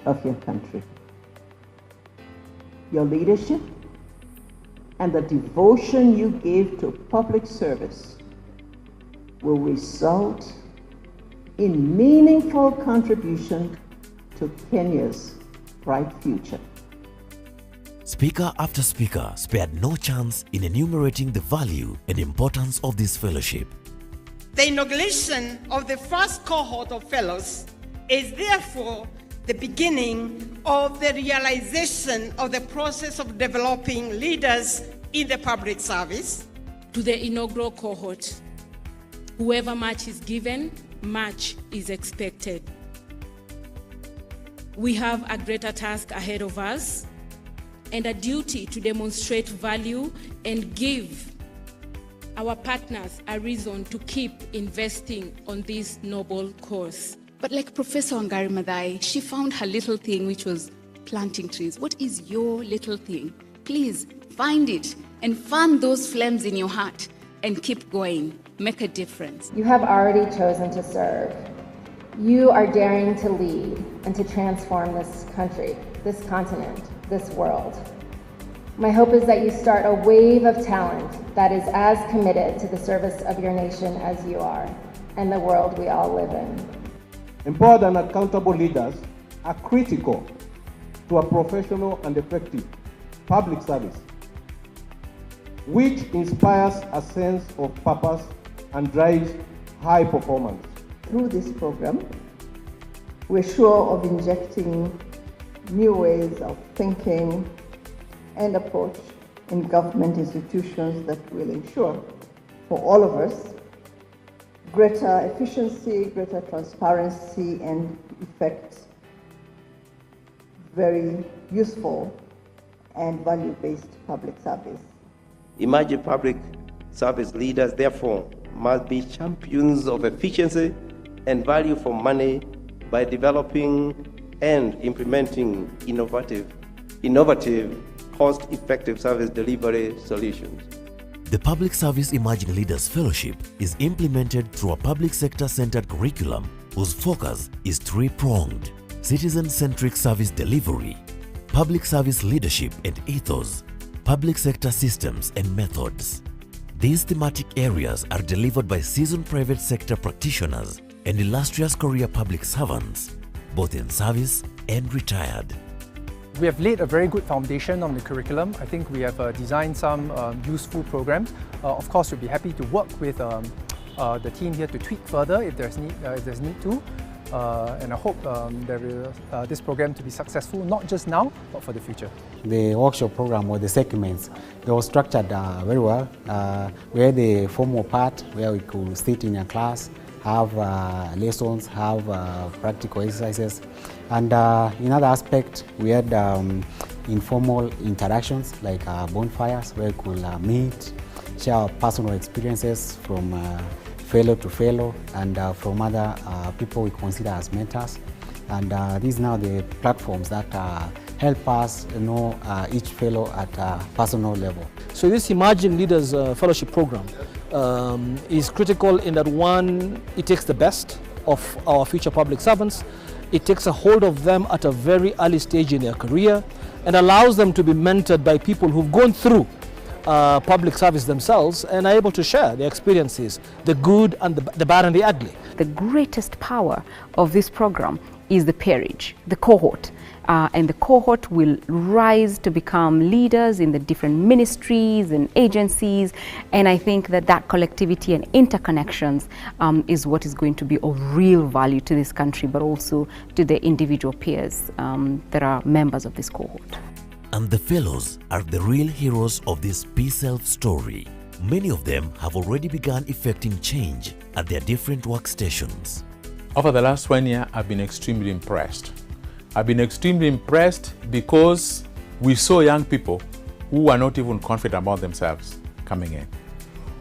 of your country. Your leadership and the devotion you give to public service will result in meaningful contribution to Kenya's bright future. Speaker after speaker spared no chance in enumerating the value and importance of this fellowship. The inauguration of the first cohort of fellows is therefore the beginning of the realization of the process of developing leaders in the public service. To the inaugural cohort, whoever much is given, much is expected. We have a greater task ahead of us and a duty to demonstrate value and give our partners a reason to keep investing on this noble cause. But like Professor Wangari Maathai, she found her little thing, which was planting trees. What is your little thing? Please find it and fan those flames in your heart and keep going. Make a difference. You have already chosen to serve. You are daring to lead and to transform this country, this continent, this world. My hope is that you start a wave of talent that is as committed to the service of your nation as you are and the world we all live in. Empowered and accountable leaders are critical to a professional and effective public service, which inspires a sense of purpose and drives high performance. Through this program, we're sure of injecting new ways of thinking and approach in government institutions that will ensure for all of us greater efficiency, greater transparency, and effect very useful and value-based public service. Emerging public service leaders, therefore, must be champions of efficiency and value for money by developing and implementing innovative, cost-effective service delivery solutions. The Public Service Emerging Leaders Fellowship is implemented through a public sector-centered curriculum whose focus is three-pronged: citizen-centric service delivery, public service leadership and ethos, public sector systems and methods. These thematic areas are delivered by seasoned private sector practitioners and illustrious career public servants, both in service and retired. We have laid a very good foundation on the curriculum. I think we have designed some useful programs. Of course, we'll be happy to work with the team here to tweak further if there's need to. And I hope this program to be successful, not just now, but for the future. The workshop program or the segments, they were structured very well. We had the formal part where we could sit in a class, have lessons, have practical exercises. And in other aspect, we had informal interactions like bonfires where we could meet, share personal experiences from fellow to fellow and from other people we consider as mentors. And these are now the platforms that help us know each fellow at a personal level. So this Emerging Leaders Fellowship Program is critical in that, one, it takes the best of our future public servants. It takes a hold of them at a very early stage in their career and allows them to be mentored by people who've gone through public service themselves and are able to share their experiences, the good and the bad and the ugly. The greatest power of this program is the peerage, the cohort. And the cohort will rise to become leaders in the different ministries and agencies. And I think that that collectivity and interconnections is what is going to be of real value to this country, but also to the individual peers that are members of this cohort. And the fellows are the real heroes of this P-Self story. Many of them have already begun effecting change at their different workstations. Over the last 1 year, I've been extremely impressed. I've been extremely impressed because we saw young people who are not even confident about themselves coming in.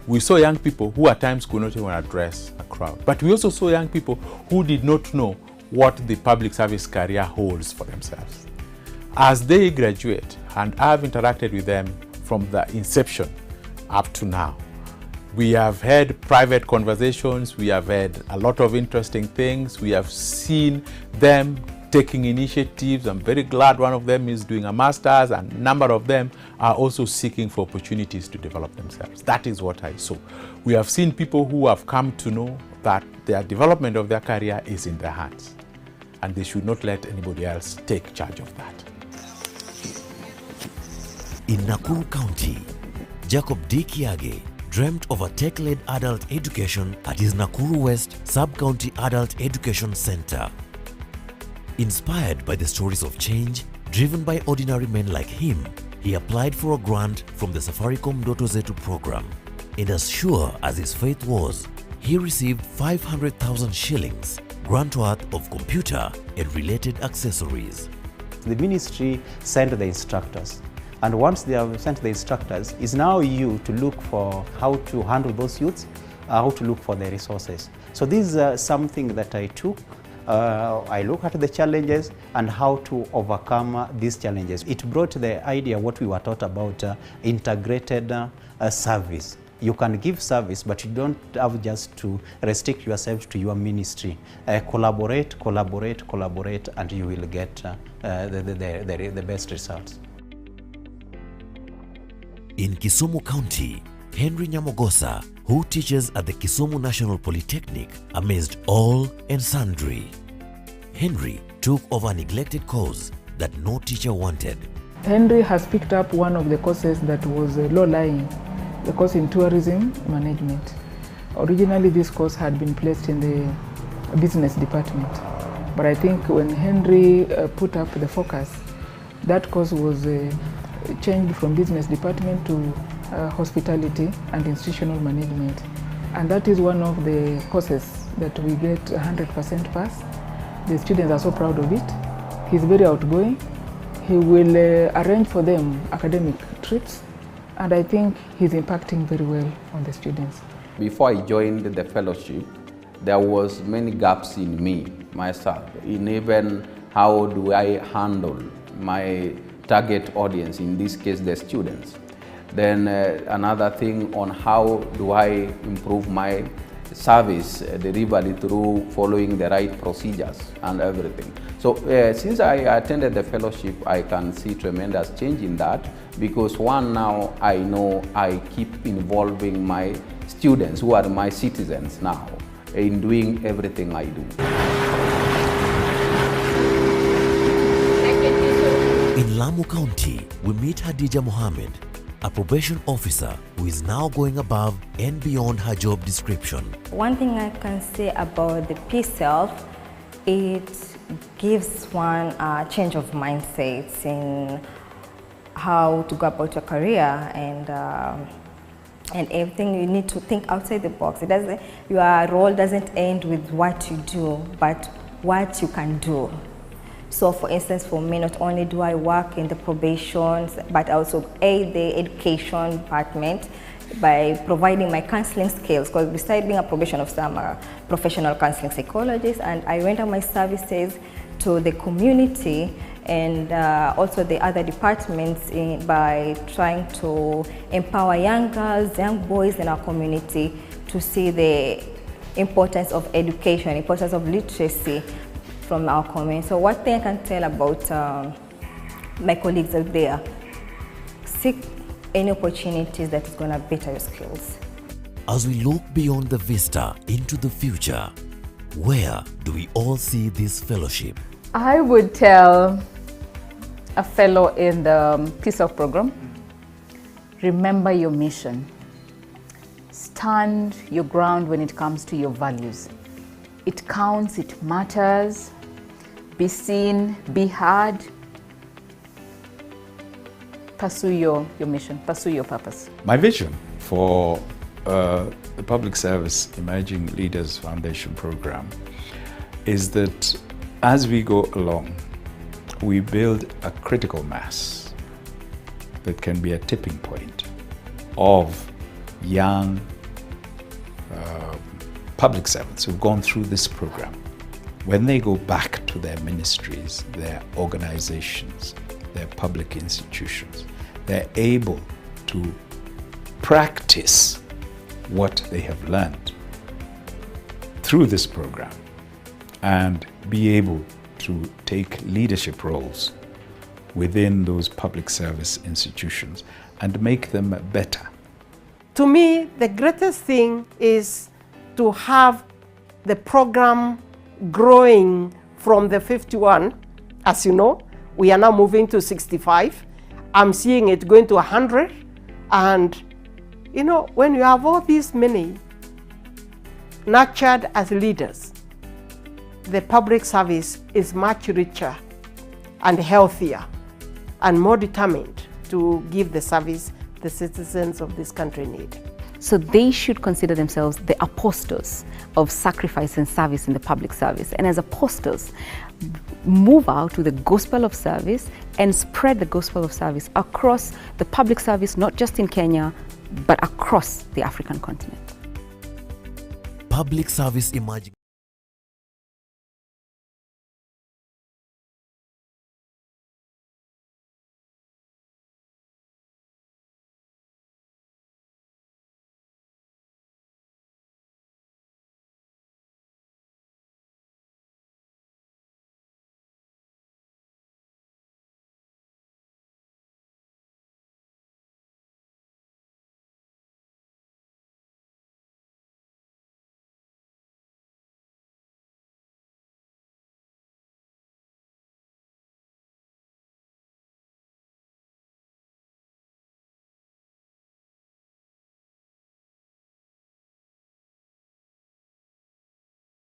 We saw young people who at times could not even address a crowd. But we also saw young people who did not know what the public service career holds for themselves. As they graduate, and I've interacted with them from the inception up to now, we have had private conversations, we have had a lot of interesting things, we have seen them taking initiatives. I'm very glad one of them is doing a master's, and a number of them are also seeking for opportunities to develop themselves. That is what I saw. We have seen people who have come to know that their development of their career is in their hands, and they should not let anybody else take charge of that. In Nakuru County, Jacob D. Kiage dreamt of a tech-led adult education at his Nakuru West Sub-County Adult Education Center. Inspired by the stories of change driven by ordinary men like him, he applied for a grant from the Safaricom Ndoto Zetu program. And as sure as his faith was, he received 500,000 shillings, grant worth of computer and related accessories. The ministry sent the instructors, and once they have sent the instructors, it's now you to look for how to handle those youths, how to look for the resources. So this is something that I took. I look at the challenges and how to overcome these challenges. It brought the idea what we were taught about integrated service. You can give service, but you don't have just to restrict yourself to your ministry. Collaborate, collaborate, collaborate, and you will get the best results. In Kisumu County, Henry Nyamogosa, who teaches at the Kisumu National Polytechnic, amazed all and sundry. Henry took over a neglected course that no teacher wanted. Henry has picked up one of the courses that was low-lying, the course in tourism management. Originally, this course had been placed in the business department, but I think when Henry put up the focus, that course was changed from business department to hospitality and institutional management. And that is one of the courses that we get 100% pass. The students are so proud of it. He's very outgoing. He will arrange for them academic trips, and I think he's impacting very well on the students. Before I joined the fellowship, there was many gaps in me, myself, in even how do I handle my target audience, in this case the students. Then another thing on how do I improve my service delivery through following the right procedures and everything. So since I attended the fellowship, I can see tremendous change in that, because one, now I know I keep involving my students who are my citizens now in doing everything I do. In Lamu County, we meet Hadija Mohammed, a probation officer who is now going above and beyond her job description. One thing I can say about the PSELF, it gives one a change of mindset in how to go about your career and everything. You need to think outside the box. It doesn't, your role doesn't end with what you do, but what you can do. So for instance, for me, not only do I work in the probation, but I also aid the education department by providing my counseling skills, because besides being a probation officer, I'm a professional counseling psychologist, and I render my services to the community and also the other departments by trying to empower young girls, young boys in our community to see the importance of education, importance of literacy from our community. So what thing I can tell about my colleagues out there, seek any opportunities that is going to better your skills. As we look beyond the vista into the future, where do we all see this fellowship? I would tell a fellow in the PSELF program, remember your mission. Stand your ground when it comes to your values. It counts, it matters. Be seen, be heard. Pursue your mission, pursue your purpose. My vision for the Public Service Emerging Leaders Foundation program is that as we go along, we build a critical mass that can be a tipping point of young public servants who've gone through this program. When they go back to their ministries, their organizations, their public institutions, they're able to practice what they have learned through this program and be able to take leadership roles within those public service institutions and make them better. To me, the greatest thing is to have the program growing from the 51. As you know, we are now moving to 65. I'm seeing it going to 100. And, you know, when you have all these many nurtured as leaders, the public service is much richer and healthier and more determined to give the service the citizens of this country need. So they should consider themselves the apostles of sacrifice and service in the public service. And as apostles, move out with the gospel of service and spread the gospel of service across the public service, not just in Kenya, but across the African continent. Public service emerging.